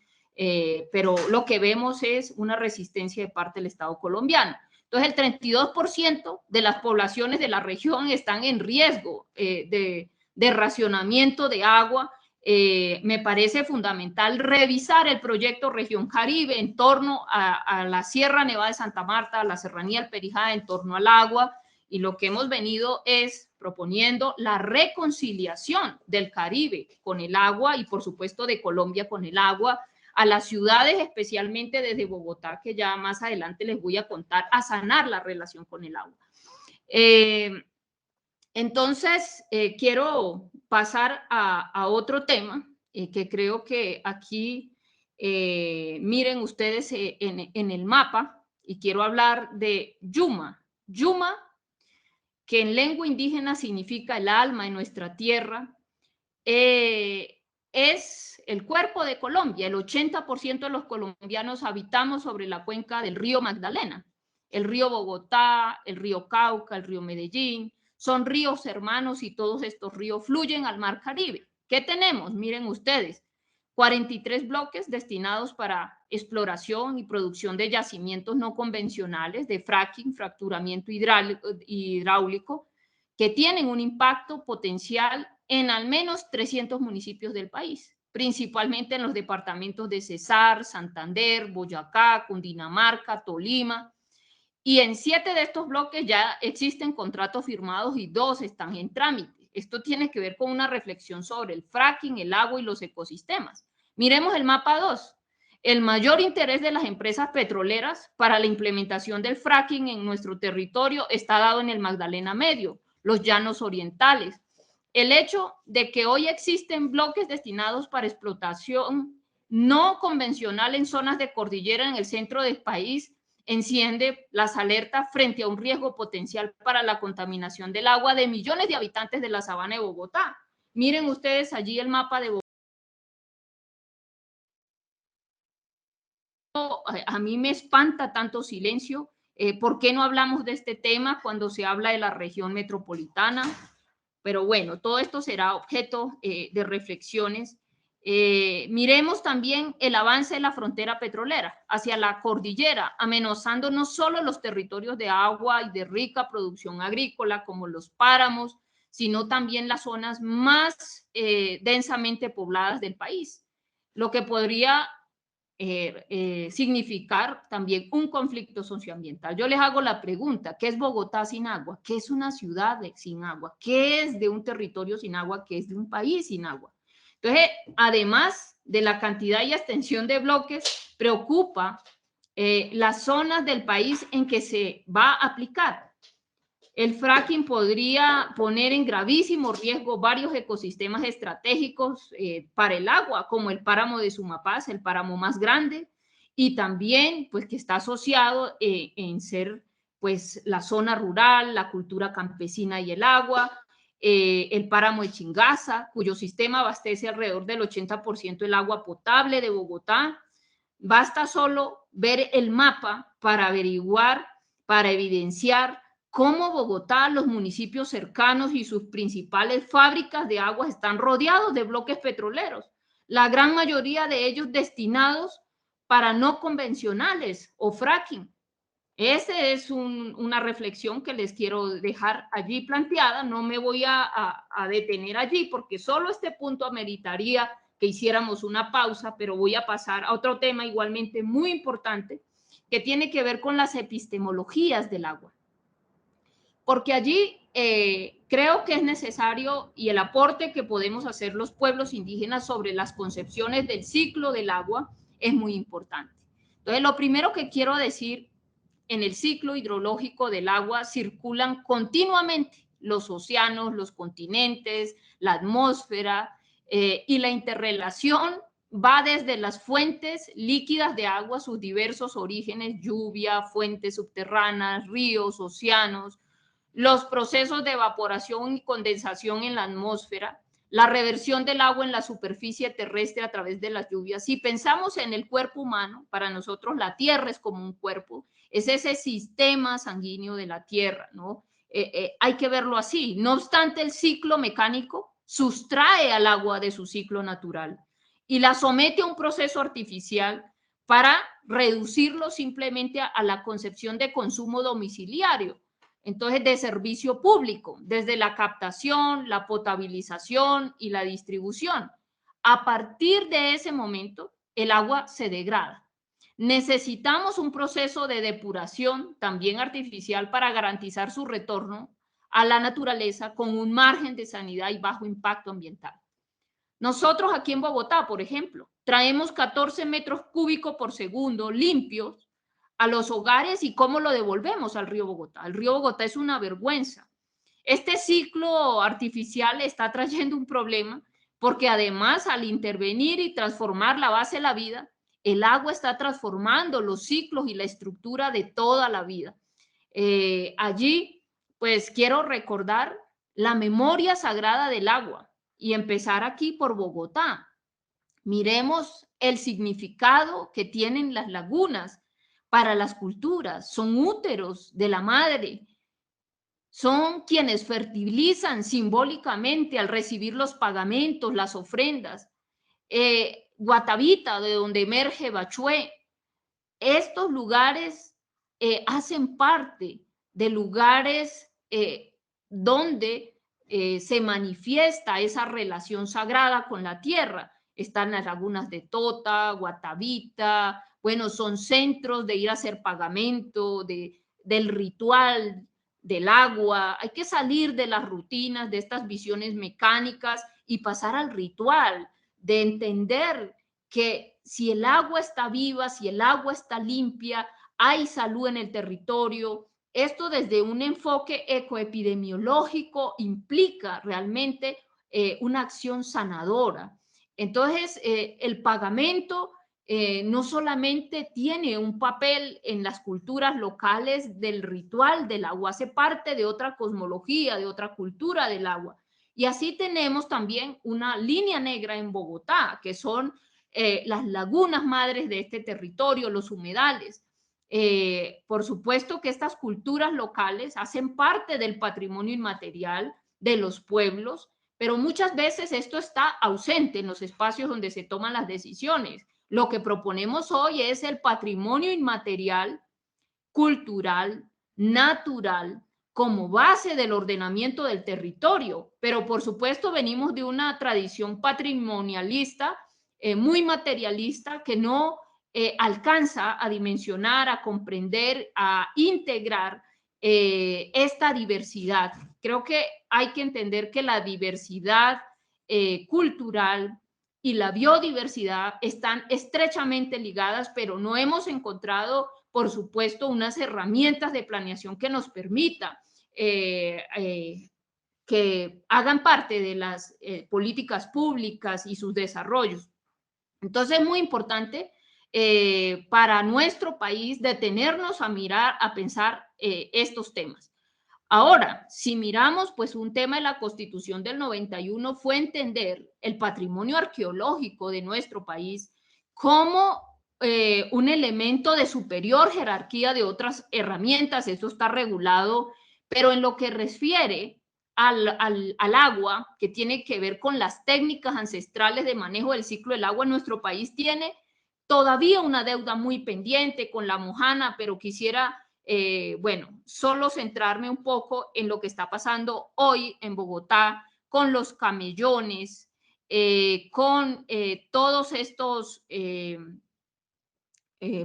pero lo que vemos es una resistencia de parte del Estado colombiano. Entonces, el 32% de las poblaciones de la región están en riesgo de racionamiento de agua. Me parece fundamental revisar el proyecto Región Caribe en torno a la Sierra Nevada de Santa Marta, a la Serranía del Perijá, en torno al agua, y lo que hemos venido es proponiendo la reconciliación del Caribe con el agua y por supuesto de Colombia con el agua, a las ciudades, especialmente desde Bogotá, que ya más adelante les voy a contar, a sanar la relación con el agua. Entonces, quiero pasar a otro tema que creo que aquí, miren ustedes en el mapa, y quiero hablar de Yuma. Yuma, que en lengua indígena significa el alma de nuestra tierra, es el cuerpo de Colombia. El 80% de los colombianos habitamos sobre la cuenca del río Magdalena, el río Bogotá, el río Cauca, el río Medellín. Son ríos hermanos y todos estos ríos fluyen al Mar Caribe. ¿Qué tenemos? Miren ustedes, 43 bloques destinados para exploración y producción de yacimientos no convencionales, de fracking, fracturamiento hidráulico, que tienen un impacto potencial en al menos 300 municipios del país, principalmente en los departamentos de Cesar, Santander, Boyacá, Cundinamarca, Tolima. Y en 7 de estos bloques ya existen contratos firmados y 2 están en trámite. Esto tiene que ver con una reflexión sobre el fracking, el agua y los ecosistemas. Miremos el mapa 2. El mayor interés de las empresas petroleras para la implementación del fracking en nuestro territorio está dado en el Magdalena Medio, los llanos orientales. El hecho de que hoy existen bloques destinados para explotación no convencional en zonas de cordillera en el centro del país enciende las alertas frente a un riesgo potencial para la contaminación del agua de millones de habitantes de la sabana de Bogotá. Miren ustedes allí el mapa de Bogotá. A mí me espanta tanto silencio. ¿Por qué no hablamos de este tema cuando se habla de la región metropolitana? Pero bueno, todo esto será objeto de reflexiones. Miremos también el avance de la frontera petrolera hacia la cordillera, amenazando no solo los territorios de agua y de rica producción agrícola como los páramos, sino también las zonas más densamente pobladas del país, lo que podría significar también un conflicto socioambiental. Yo les hago la pregunta, ¿qué es Bogotá sin agua? ¿Qué es una ciudad sin agua? ¿Qué es de un territorio sin agua? ¿Qué es de un país sin agua? Entonces, además de la cantidad y extensión de bloques, preocupa las zonas del país en que se va a aplicar. El fracking podría poner en gravísimo riesgo varios ecosistemas estratégicos para el agua, como el páramo de Sumapaz, el páramo más grande, y también pues que está asociado en ser pues la zona rural, la cultura campesina y el agua, el páramo de Chingaza, cuyo sistema abastece alrededor del 80% del agua potable de Bogotá. Basta solo ver el mapa para averiguar, para evidenciar cómo Bogotá, los municipios cercanos y sus principales fábricas de agua están rodeados de bloques petroleros, la gran mayoría de ellos destinados para no convencionales o fracking. Esa es una reflexión que les quiero dejar allí planteada. No me voy a detener allí porque solo este punto ameritaría que hiciéramos una pausa, pero voy a pasar a otro tema igualmente muy importante que tiene que ver con las epistemologías del agua. Porque allí creo que es necesario, y el aporte que podemos hacer los pueblos indígenas sobre las concepciones del ciclo del agua es muy importante. Entonces, lo primero que quiero decir, en el ciclo hidrológico del agua circulan continuamente los océanos, los continentes, la atmósfera, y la interrelación va desde las fuentes líquidas de agua, sus diversos orígenes, lluvia, fuentes subterráneas, ríos, océanos, los procesos de evaporación y condensación en la atmósfera, la reversión del agua en la superficie terrestre a través de las lluvias. Si pensamos en el cuerpo humano, para nosotros la Tierra es como un cuerpo, es ese sistema sanguíneo de la Tierra, ¿no? Hay que verlo así. No obstante, el ciclo mecánico sustrae al agua de su ciclo natural y la somete a un proceso artificial para reducirlo simplemente a la concepción de consumo domiciliario. Entonces, de servicio público, desde la captación, la potabilización y la distribución. A partir de ese momento, el agua se degrada. Necesitamos un proceso de depuración también artificial para garantizar su retorno a la naturaleza con un margen de sanidad y bajo impacto ambiental. Nosotros aquí en Bogotá, por ejemplo, traemos 14 metros cúbicos por segundo limpios a los hogares. ¿Y cómo lo devolvemos al río Bogotá? El río Bogotá es una vergüenza. Este ciclo artificial está trayendo un problema porque además al intervenir y transformar la base de la vida, el agua está transformando los ciclos y la estructura de toda la vida. Allí, pues quiero recordar la memoria sagrada del agua y empezar aquí por Bogotá. Miremos el significado que tienen las lagunas para las culturas. Son úteros de la madre. Son quienes fertilizan simbólicamente al recibir los pagamentos, las ofrendas. Guatavita, de donde emerge Bachué. Estos lugares hacen parte de lugares donde se manifiesta esa relación sagrada con la tierra. Están las lagunas de Tota, Guatavita, bueno, son centros de ir a hacer pagamento, del ritual del agua. Hay que salir de las rutinas, de estas visiones mecánicas y pasar al ritual, de entender que si el agua está viva, si el agua está limpia, hay salud en el territorio. Esto desde un enfoque ecoepidemiológico implica realmente una acción sanadora. Entonces, el pagamento no solamente tiene un papel en las culturas locales del ritual del agua, hace parte de otra cosmología, de otra cultura del agua. Y así tenemos también una línea negra en Bogotá, que son las lagunas madres de este territorio, los humedales. Por supuesto que estas culturas locales hacen parte del patrimonio inmaterial de los pueblos, pero muchas veces esto está ausente en los espacios donde se toman las decisiones. Lo que proponemos hoy es el patrimonio inmaterial, cultural, natural, como base del ordenamiento del territorio, pero por supuesto venimos de una tradición patrimonialista muy materialista que no alcanza a dimensionar, a comprender, a integrar esta diversidad. Creo que hay que entender que la diversidad cultural y la biodiversidad están estrechamente ligadas, pero no hemos encontrado, por supuesto, unas herramientas de planeación que nos permita que hagan parte de las políticas públicas y sus desarrollos. Entonces es muy importante para nuestro país detenernos a mirar, a pensar estos temas. Ahora, si miramos, pues un tema de la Constitución del 91 fue entender el patrimonio arqueológico de nuestro país como un elemento de superior jerarquía de otras herramientas. Eso está regulado, pero en lo que refiere al agua, que tiene que ver con las técnicas ancestrales de manejo del ciclo del agua, nuestro país tiene todavía una deuda muy pendiente con la Mojana, pero quisiera, bueno, solo centrarme un poco en lo que está pasando hoy en Bogotá con los camellones, con todos estos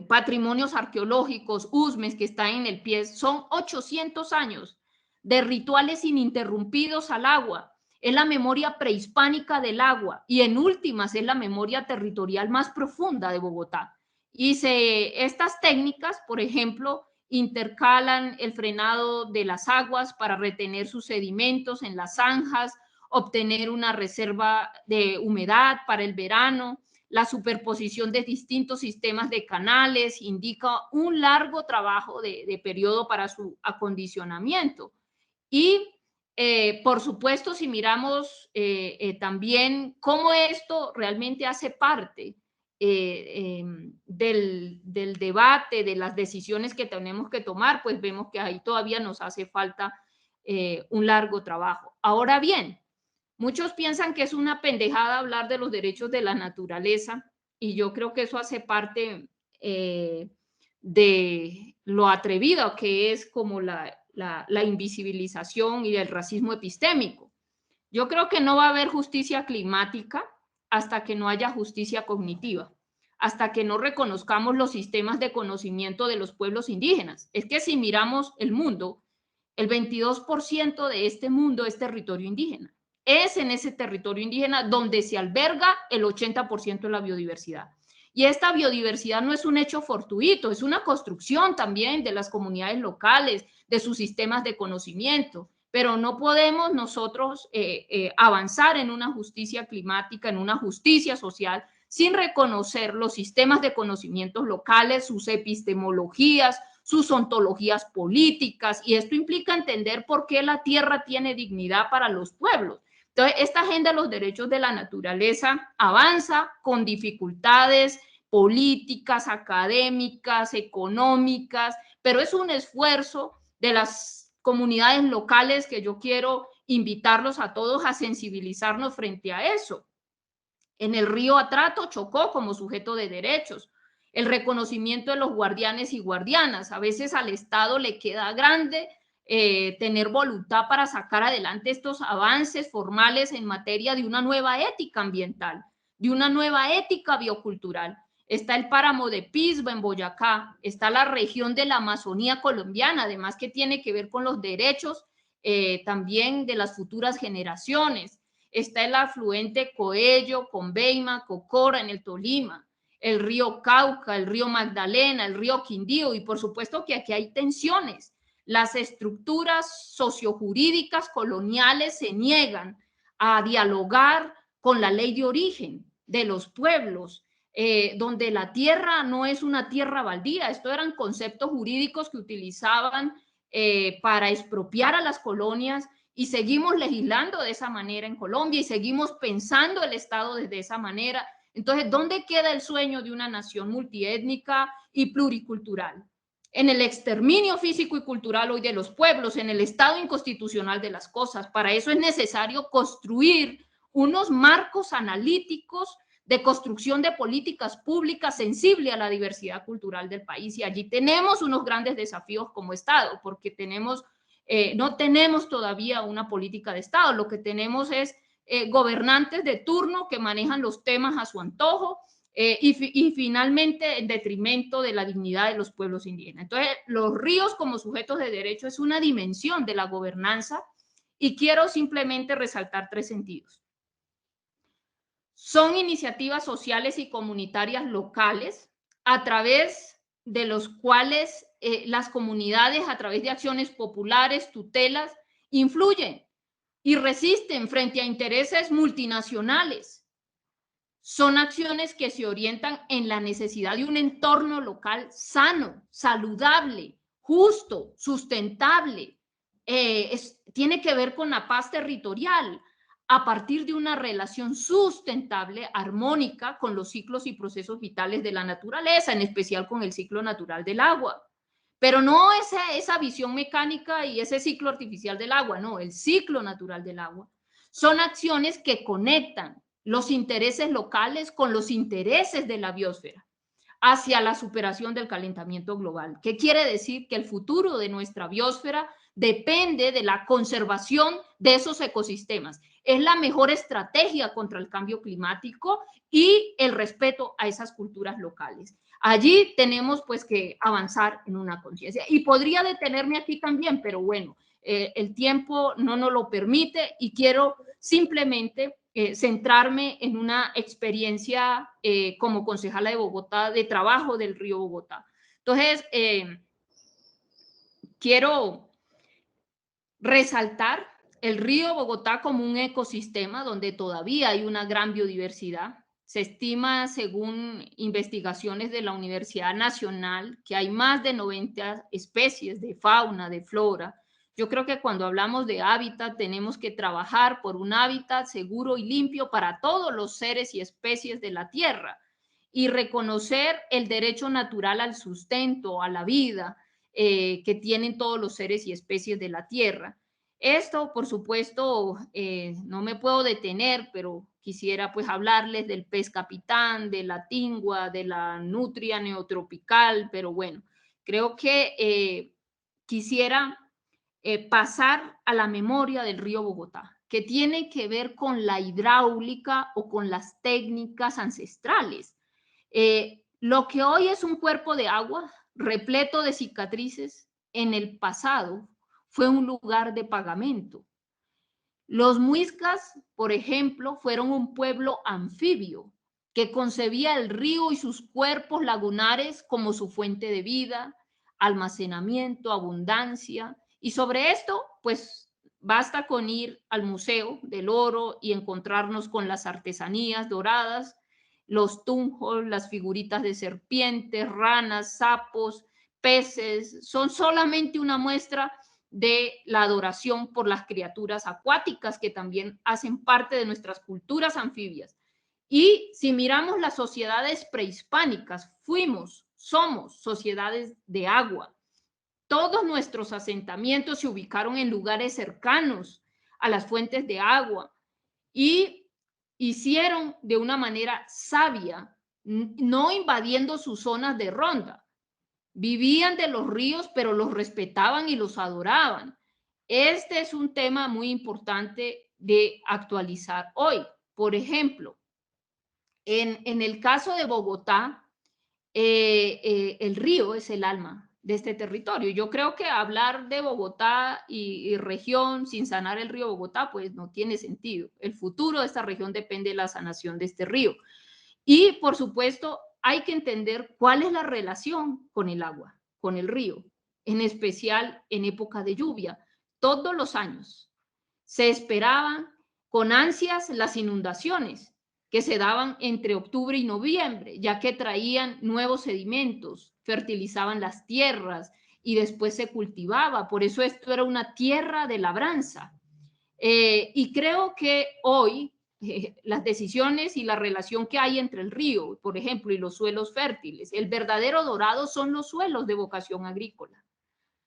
patrimonios arqueológicos, USMES, que están en el pie. Son 800 años de rituales ininterrumpidos al agua, es la memoria prehispánica del agua y en últimas es la memoria territorial más profunda de Bogotá. Y estas técnicas, por ejemplo, intercalan el frenado de las aguas para retener sus sedimentos en las zanjas, obtener una reserva de humedad para el verano. La superposición de distintos sistemas de canales indica un largo trabajo de periodo para su acondicionamiento. Y por supuesto, si miramos también cómo esto realmente hace parte del debate, de las decisiones que tenemos que tomar, pues vemos que ahí todavía nos hace falta un largo trabajo. Ahora bien, muchos piensan que es una pendejada hablar de los derechos de la naturaleza y yo creo que eso hace parte de lo atrevido que es como la invisibilización y el racismo epistémico. Yo creo que no va a haber justicia climática hasta que no haya justicia cognitiva, hasta que no reconozcamos los sistemas de conocimiento de los pueblos indígenas. Es que si miramos el mundo, el 22% de este mundo es territorio indígena. Es en ese territorio indígena donde se alberga el 80% de la biodiversidad. Y esta biodiversidad no es un hecho fortuito, es una construcción también de las comunidades locales, de sus sistemas de conocimiento, pero no podemos nosotros avanzar en una justicia climática, en una justicia social, sin reconocer los sistemas de conocimientos locales, sus epistemologías, sus ontologías políticas, y esto implica entender por qué la tierra tiene dignidad para los pueblos. Entonces, esta agenda de los derechos de la naturaleza avanza con dificultades políticas, académicas, económicas, pero es un esfuerzo de las comunidades locales que yo quiero invitarlos a todos a sensibilizarnos frente a eso. En el río Atrato, Chocó como sujeto de derechos, el reconocimiento de los guardianes y guardianas. A veces al Estado le queda grande tener voluntad para sacar adelante estos avances formales en materia de una nueva ética ambiental, de una nueva ética biocultural. Está el páramo de Pisba en Boyacá, está la región de la Amazonía colombiana, además que tiene que ver con los derechos también de las futuras generaciones. Está el afluente Coello, Conveima, Cocora en el Tolima, el río Cauca, el río Magdalena, el río Quindío, y por supuesto que aquí hay tensiones. Las estructuras sociojurídicas coloniales se niegan a dialogar con la ley de origen de los pueblos, donde la tierra no es una tierra baldía. Estos eran conceptos jurídicos que utilizaban para expropiar a las colonias, y seguimos legislando de esa manera en Colombia y seguimos pensando el Estado desde esa manera. Entonces, ¿dónde queda el sueño de una nación multiétnica y pluricultural? En el exterminio físico y cultural hoy de los pueblos, en el estado inconstitucional de las cosas. Para eso es necesario construir unos marcos analíticos de construcción de políticas públicas sensible a la diversidad cultural del país. Y allí tenemos unos grandes desafíos como Estado, porque no tenemos todavía una política de Estado. Lo que tenemos es gobernantes de turno que manejan los temas a su antojo, y finalmente en detrimento de la dignidad de los pueblos indígenas. Entonces, los ríos como sujetos de derecho es una dimensión de la gobernanza, y quiero simplemente resaltar 3 sentidos. Son iniciativas sociales y comunitarias locales a través de los cuales las comunidades, a través de acciones populares, tutelas, influyen y resisten frente a intereses multinacionales. Son acciones que se orientan en la necesidad de un entorno local sano, saludable, justo, sustentable. Tiene que ver con la paz territorial a partir de una relación sustentable, armónica con los ciclos y procesos vitales de la naturaleza, en especial con el ciclo natural del agua. Pero no esa visión mecánica y ese ciclo artificial del agua, no, el ciclo natural del agua. Son acciones que conectan los intereses locales con los intereses de la biosfera hacia la superación del calentamiento global. ¿Qué quiere decir? Que el futuro de nuestra biosfera depende de la conservación de esos ecosistemas. Es la mejor estrategia contra el cambio climático y el respeto a esas culturas locales. Allí tenemos pues que avanzar en una conciencia. Y podría detenerme aquí también, pero bueno, el tiempo no nos lo permite y quiero simplemente centrarme en una experiencia como concejala de Bogotá, de trabajo del río Bogotá. Entonces, quiero resaltar el río Bogotá como un ecosistema donde todavía hay una gran biodiversidad. Se estima, según investigaciones de la Universidad Nacional, que hay más de 90 especies de fauna, de flora. Yo creo que cuando hablamos de hábitat tenemos que trabajar por un hábitat seguro y limpio para todos los seres y especies de la tierra y reconocer el derecho natural al sustento, a la vida, que tienen todos los seres y especies de la tierra. Esto, por supuesto, no me puedo detener, pero quisiera pues hablarles del pez capitán, de la tingua, de la nutria neotropical, pero bueno, creo que quisiera pasar a la memoria del río Bogotá, que tiene que ver con la hidráulica o con las técnicas ancestrales. Lo que hoy es un cuerpo de agua repleto de cicatrices, en el pasado fue un lugar de pagamento. Los muiscas, por ejemplo, fueron un pueblo anfibio que concebía el río y sus cuerpos lagunares como su fuente de vida, almacenamiento, abundancia. Y sobre esto, pues basta con ir al Museo del Oro y encontrarnos con las artesanías doradas, los tunjos, las figuritas de serpientes, ranas, sapos, peces, son solamente una muestra de la adoración por las criaturas acuáticas que también hacen parte de nuestras culturas anfibias. Y si miramos las sociedades prehispánicas, somos sociedades de agua. Todos nuestros asentamientos se ubicaron en lugares cercanos a las fuentes de agua y hicieron de una manera sabia, no invadiendo sus zonas de ronda. Vivían de los ríos, pero los respetaban y los adoraban. Este es un tema muy importante de actualizar hoy. Por ejemplo, en el caso de Bogotá, el río es el alma de este territorio. Yo creo que hablar de Bogotá y región sin sanar el río Bogotá, pues no tiene sentido. El futuro de esta región depende de la sanación de este río. Y, por supuesto, hay que entender cuál es la relación con el agua, con el río, en especial en época de lluvia. Todos los años se esperaban con ansias las inundaciones que se daban entre octubre y noviembre, ya que traían nuevos sedimentos, fertilizaban las tierras y después se cultivaba. Por eso esto era una tierra de labranza. Y creo que hoy las decisiones y la relación que hay entre el río, por ejemplo, y los suelos fértiles, el verdadero dorado son los suelos de vocación agrícola.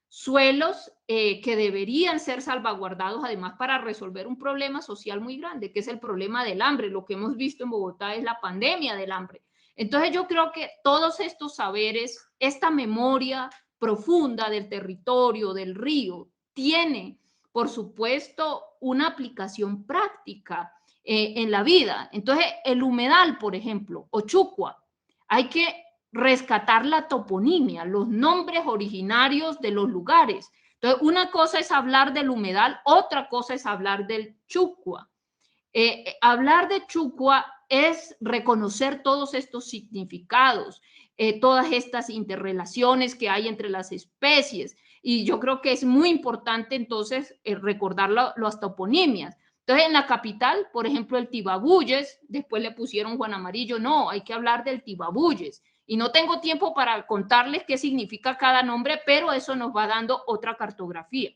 Suelos que deberían ser salvaguardados además para resolver un problema social muy grande, que es el problema del hambre. Lo que hemos visto en Bogotá es la pandemia del hambre. Entonces yo creo que todos estos saberes, esta memoria profunda del territorio, del río, tiene, por supuesto, una aplicación práctica en la vida. Entonces el humedal, por ejemplo, o Chucua, hay que rescatar la toponimia, los nombres originarios de los lugares. Entonces, una cosa es hablar del humedal, otra cosa es hablar del Chucua. Hablar de Chucua es reconocer todos estos significados, todas estas interrelaciones que hay entre las especies. Y yo creo que es muy importante entonces recordar las toponimias. Entonces, en la capital, por ejemplo, el Tibabuyes, después le pusieron Juan Amarillo, no, hay que hablar del Tibabuyes. Y no tengo tiempo para contarles qué significa cada nombre, pero eso nos va dando otra cartografía.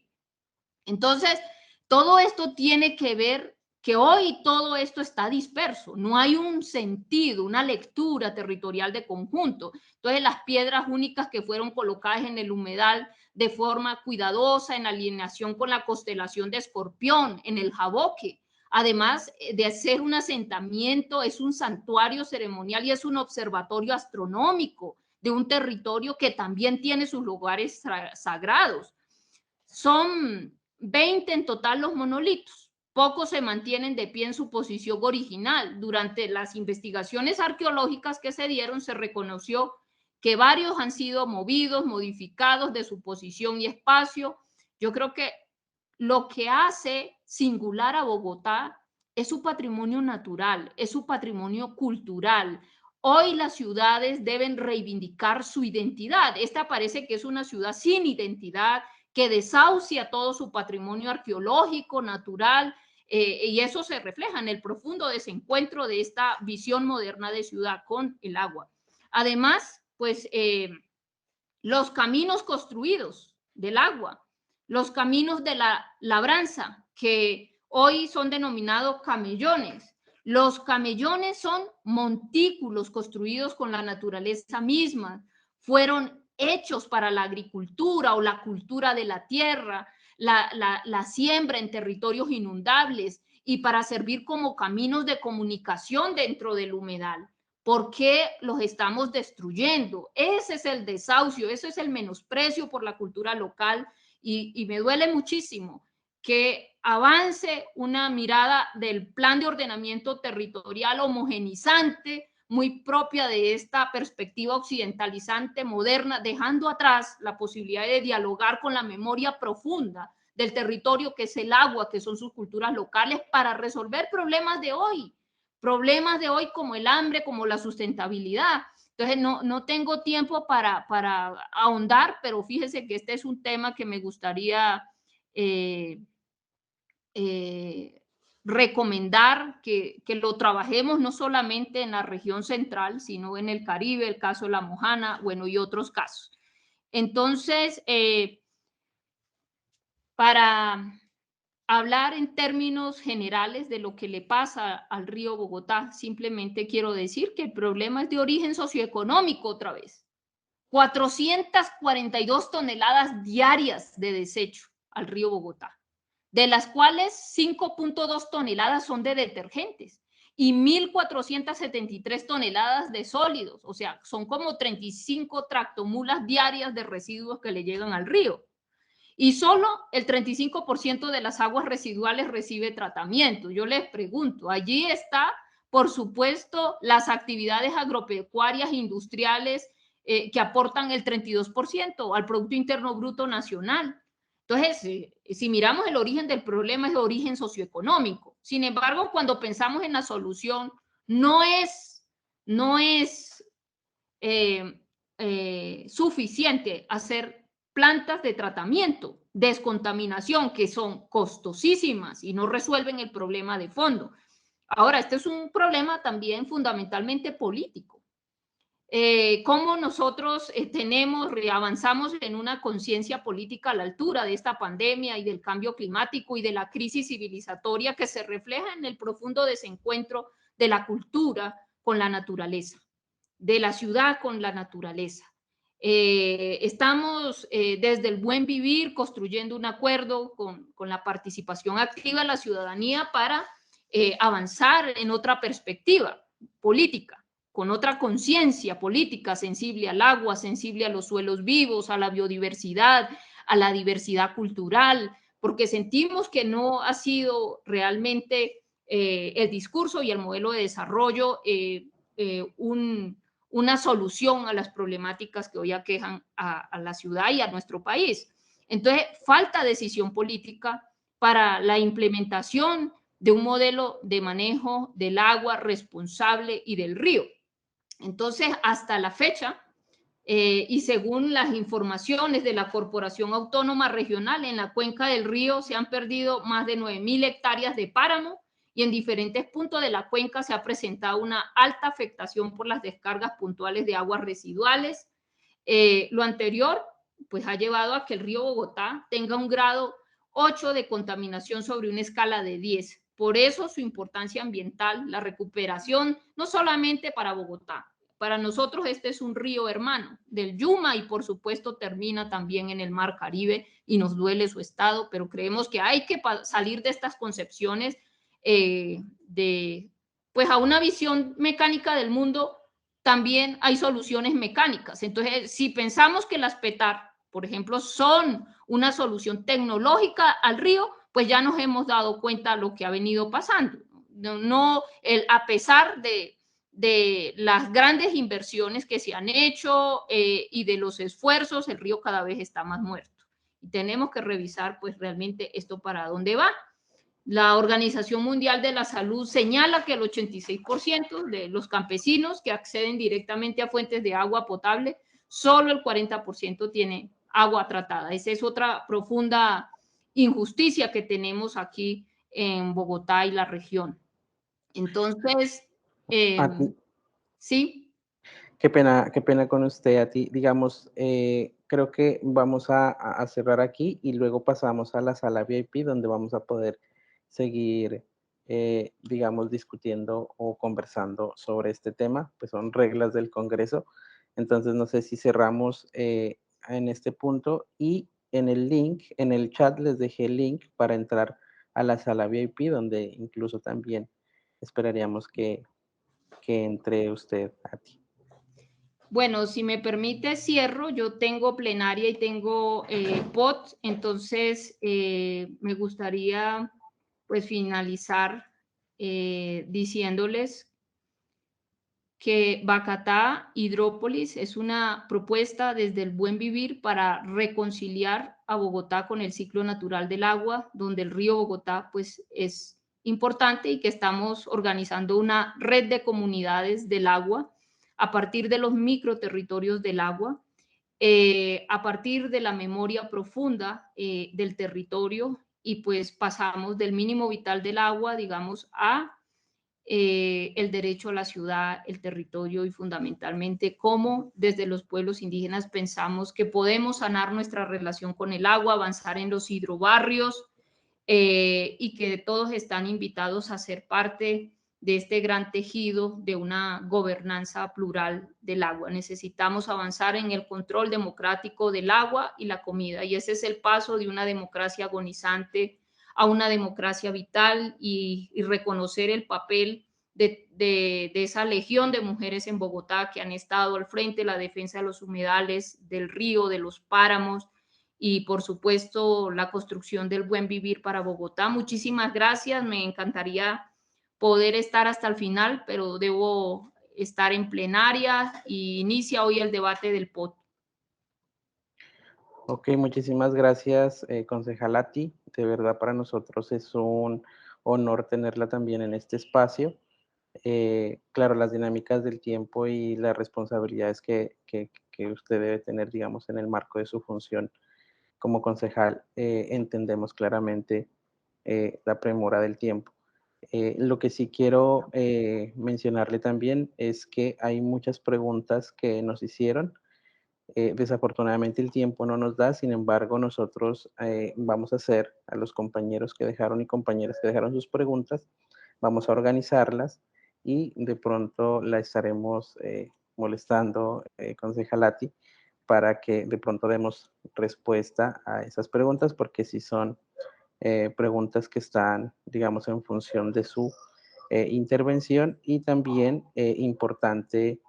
Entonces, todo esto tiene que ver que hoy todo esto está disperso, no hay un sentido, una lectura territorial de conjunto. Entonces, las piedras únicas que fueron colocadas en el humedal de forma cuidadosa, en alineación con la constelación de Escorpión, en el Jaboque, además de ser un asentamiento, es un santuario ceremonial y es un observatorio astronómico de un territorio que también tiene sus lugares sagrados. Son 20 en total los monolitos. Pocos se mantienen de pie en su posición original. Durante las investigaciones arqueológicas que se dieron, se reconoció que varios han sido movidos, modificados de su posición y espacio. Yo creo que lo que hace singular a Bogotá es su patrimonio natural, es su patrimonio cultural. Hoy las ciudades deben reivindicar su identidad. Esta parece que es una ciudad sin identidad, que desahucia todo su patrimonio arqueológico, natural, y eso se refleja en el profundo desencuentro de esta visión moderna de ciudad con el agua. Además, pues los caminos construidos del agua, los caminos de la labranza, que hoy son denominados camellones. Los camellones son montículos construidos con la naturaleza misma, fueron hechos para la agricultura o la cultura de la tierra, la siembra en territorios inundables y para servir como caminos de comunicación dentro del humedal. ¿Por qué los estamos destruyendo? Ese es el desahucio, ese es el menosprecio por la cultura local y me duele muchísimo que avance una mirada del plan de ordenamiento territorial homogenizante, muy propia de esta perspectiva occidentalizante moderna, dejando atrás la posibilidad de dialogar con la memoria profunda del territorio, que es el agua, que son sus culturas locales, para resolver problemas de hoy como el hambre, como la sustentabilidad. Entonces, no tengo tiempo para ahondar, pero fíjese que este es un tema que me gustaría recomendar que lo trabajemos no solamente en la región central, sino en el Caribe, el caso de La Mojana, bueno, y otros casos. Entonces, para hablar en términos generales de lo que le pasa al río Bogotá, simplemente quiero decir que el problema es de origen socioeconómico otra vez. 442 toneladas diarias de desecho al río Bogotá, de las cuales 5.2 toneladas son de detergentes y 1.473 toneladas de sólidos, o sea, son como 35 tractomulas diarias de residuos que le llegan al río. Y solo el 35% de las aguas residuales recibe tratamiento. Yo les pregunto, allí está, por supuesto, las actividades agropecuarias industriales que aportan el 32% al Producto Interno Bruto Nacional. Entonces, si miramos el origen del problema, es de origen socioeconómico. Sin embargo, cuando pensamos en la solución, no es suficiente hacer plantas de tratamiento, descontaminación, que son costosísimas y no resuelven el problema de fondo. Ahora, este es un problema también fundamentalmente político. Cómo nosotros avanzamos en una conciencia política a la altura de esta pandemia y del cambio climático y de la crisis civilizatoria que se refleja en el profundo desencuentro de la cultura con la naturaleza, de la ciudad con la naturaleza. Estamos desde el buen vivir construyendo un acuerdo con la participación activa de la ciudadanía para avanzar en otra perspectiva política, con otra conciencia política sensible al agua, sensible a los suelos vivos, a la biodiversidad, a la diversidad cultural, porque sentimos que no ha sido realmente el discurso y el modelo de desarrollo una solución a las problemáticas que hoy aquejan a la ciudad y a nuestro país. Entonces, falta decisión política para la implementación de un modelo de manejo del agua responsable y del río. Entonces, hasta la fecha, y según las informaciones de la Corporación Autónoma Regional, en la cuenca del río se han perdido más de 9.000 hectáreas de páramo, y en diferentes puntos de la cuenca se ha presentado una alta afectación por las descargas puntuales de aguas residuales. Lo anterior pues ha llevado a que el río Bogotá tenga un grado 8 de contaminación sobre una escala de 10. Por eso su importancia ambiental, la recuperación, no solamente para Bogotá, para nosotros este es un río hermano del Yuma y por supuesto termina también en el Mar Caribe y nos duele su estado, pero creemos que hay que salir de estas concepciones pues a una visión mecánica del mundo. También hay soluciones mecánicas. Entonces, si pensamos que las PETAR, por ejemplo, son una solución tecnológica al río, pues ya nos hemos dado cuenta de lo que ha venido pasando. A pesar de las grandes inversiones que se han hecho y de los esfuerzos, el río cada vez está más muerto. Y tenemos que revisar pues realmente esto para dónde va. La Organización Mundial de la Salud señala que el 86% de los campesinos que acceden directamente a fuentes de agua potable, solo el 40% tiene agua tratada. Esa es otra profunda injusticia que tenemos aquí en Bogotá y la región. Entonces, sí. Qué pena con usted, a ti. Digamos, creo que vamos a cerrar aquí y luego pasamos a la sala VIP donde vamos a poder seguir, digamos, discutiendo o conversando sobre este tema, pues son reglas del Congreso. Entonces, no sé si cerramos en este punto y en el link, en el chat les dejé el link para entrar a la sala VIP donde incluso también esperaríamos que entre usted, a ti. Bueno, si me permite, cierro. Yo tengo plenaria y tengo POT, entonces me gustaría pues finalizar diciéndoles que Bacatá Hidrópolis es una propuesta desde el buen vivir para reconciliar a Bogotá con el ciclo natural del agua, donde el río Bogotá pues es importante y que estamos organizando una red de comunidades del agua a partir de los microterritorios del agua, a partir de la memoria profunda del territorio y pues pasamos del mínimo vital del agua, digamos, a el derecho a la ciudad, el territorio y fundamentalmente cómo desde los pueblos indígenas pensamos que podemos sanar nuestra relación con el agua, avanzar en los hidrobarrios y que todos están invitados a ser parte de este gran tejido de una gobernanza plural del agua. Necesitamos avanzar en el control democrático del agua y la comida y ese es el paso de una democracia agonizante a una democracia vital y reconocer el papel de esa legión de mujeres en Bogotá que han estado al frente de la defensa de los humedales, del río, de los páramos y por supuesto la construcción del buen vivir para Bogotá. Muchísimas gracias, me encantaría poder estar hasta el final, pero debo estar en plenaria y inicia hoy el debate del POT. Ok, muchísimas gracias, concejalati. De verdad para nosotros es un honor tenerla también en este espacio. Claro, las dinámicas del tiempo y las responsabilidades que usted debe tener, digamos, en el marco de su función como concejal, entendemos claramente la premura del tiempo. Lo que sí quiero mencionarle también es que hay muchas preguntas que nos hicieron. Desafortunadamente el tiempo no nos da, sin embargo nosotros vamos a hacer a los compañeros que dejaron y compañeras que dejaron sus preguntas, vamos a organizarlas y de pronto la estaremos molestando, concejalati, para que de pronto demos respuesta a esas preguntas, porque sí son preguntas que están, digamos, en función de su intervención y también importante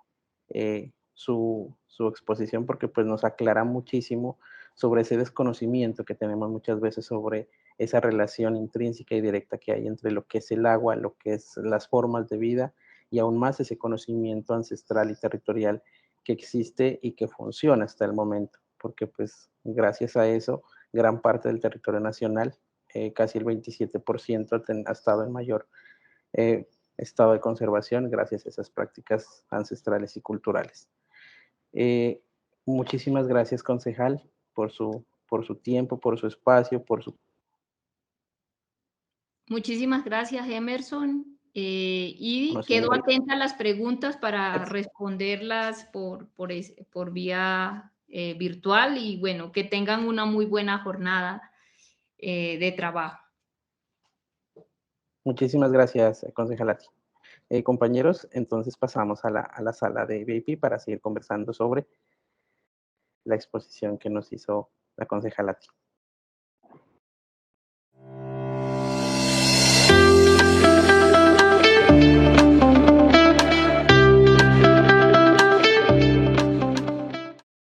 su exposición porque pues nos aclara muchísimo sobre ese desconocimiento que tenemos muchas veces sobre esa relación intrínseca y directa que hay entre lo que es el agua, lo que es las formas de vida y aún más ese conocimiento ancestral y territorial que existe y que funciona hasta el momento, porque pues gracias a eso gran parte del territorio nacional, casi el 27% ha estado en mayor estado de conservación gracias a esas prácticas ancestrales y culturales. Muchísimas gracias, concejal, por su tiempo, por su espacio, por su... Muchísimas gracias, Emerson. Y quedo atenta a las preguntas para responderlas por vía virtual y bueno, que tengan una muy buena jornada de trabajo. Muchísimas gracias, concejala. Compañeros, entonces pasamos a la sala de VIP para seguir conversando sobre la exposición que nos hizo la concejala.